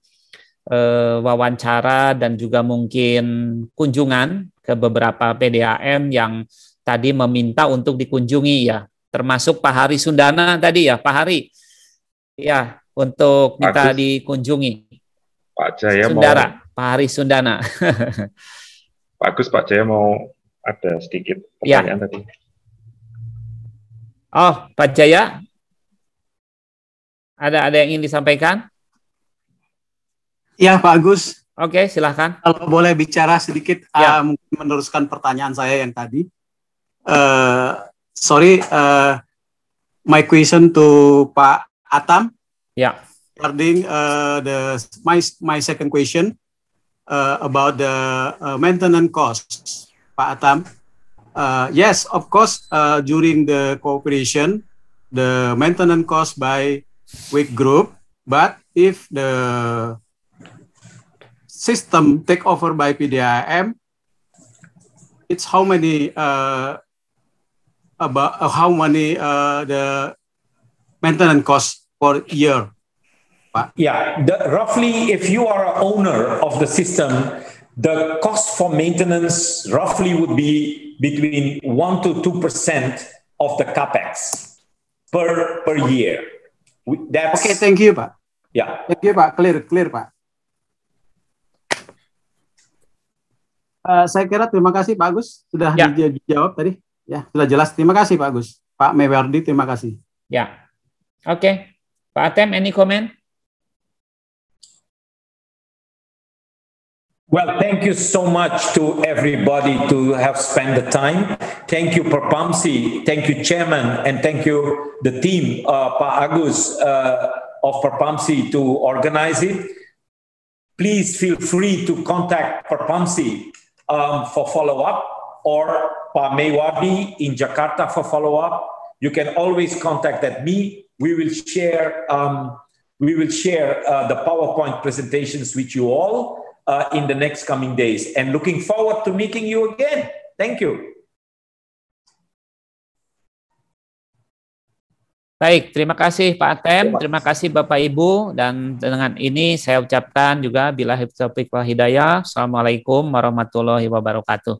wawancara dan juga mungkin kunjungan ke beberapa PDAM yang tadi meminta untuk dikunjungi ya, termasuk Pak Hari Sundana tadi ya, Pak Hari, ya untuk minta dikunjungi. Pak Jaya Sundara, mau, Pak Hari Sundana. Bagus, Pak Jaya mau ada sedikit pertanyaan tadi. Oh, Pak Jaya. Ada yang ingin disampaikan? Ya, Pak Agus. Oke, silahkan. Kalau boleh bicara sedikit, Ya. mungkin meneruskan pertanyaan saya yang tadi. My question to Pak Atam. Ya. Regarding my second question about the maintenance costs, Pak Atam. Yes, of course, during the cooperation, the maintenance cost by weak group, but if the system take over by PDIM, it's how many the maintenance cost per year? Yeah, roughly, if you are an owner of the system, the cost for maintenance roughly would be between 1 to 2% of the capex per year. That's, okay, thank you, Pak. Yeah. Thank you, Pak. Clear, Pak. Saya kira terima kasih Pak Agus sudah dijawab tadi. Ya, sudah jelas. Terima kasih Pak Agus. Pak Mewardi, terima kasih. Ya. Oke. Pak Atem, any comment? Well, thank you so much to everybody to have spent the time. Thank you, Perpamsi. Thank you, Chairman, and thank you, the team, Pak Agus of Perpamsi to organize it. Please feel free to contact Perpamsi for follow-up, or Pak Mewardi in Jakarta for follow-up. You can always contact me. We will share the PowerPoint presentations with you all in the next coming days. And looking forward to meeting you again. Thank you. Baik, terima kasih Pak Atem, terima kasih Bapak Ibu, dan dengan ini saya ucapkan juga billahi taufiq wal hidayah. Assalamualaikum warahmatullahi wabarakatuh.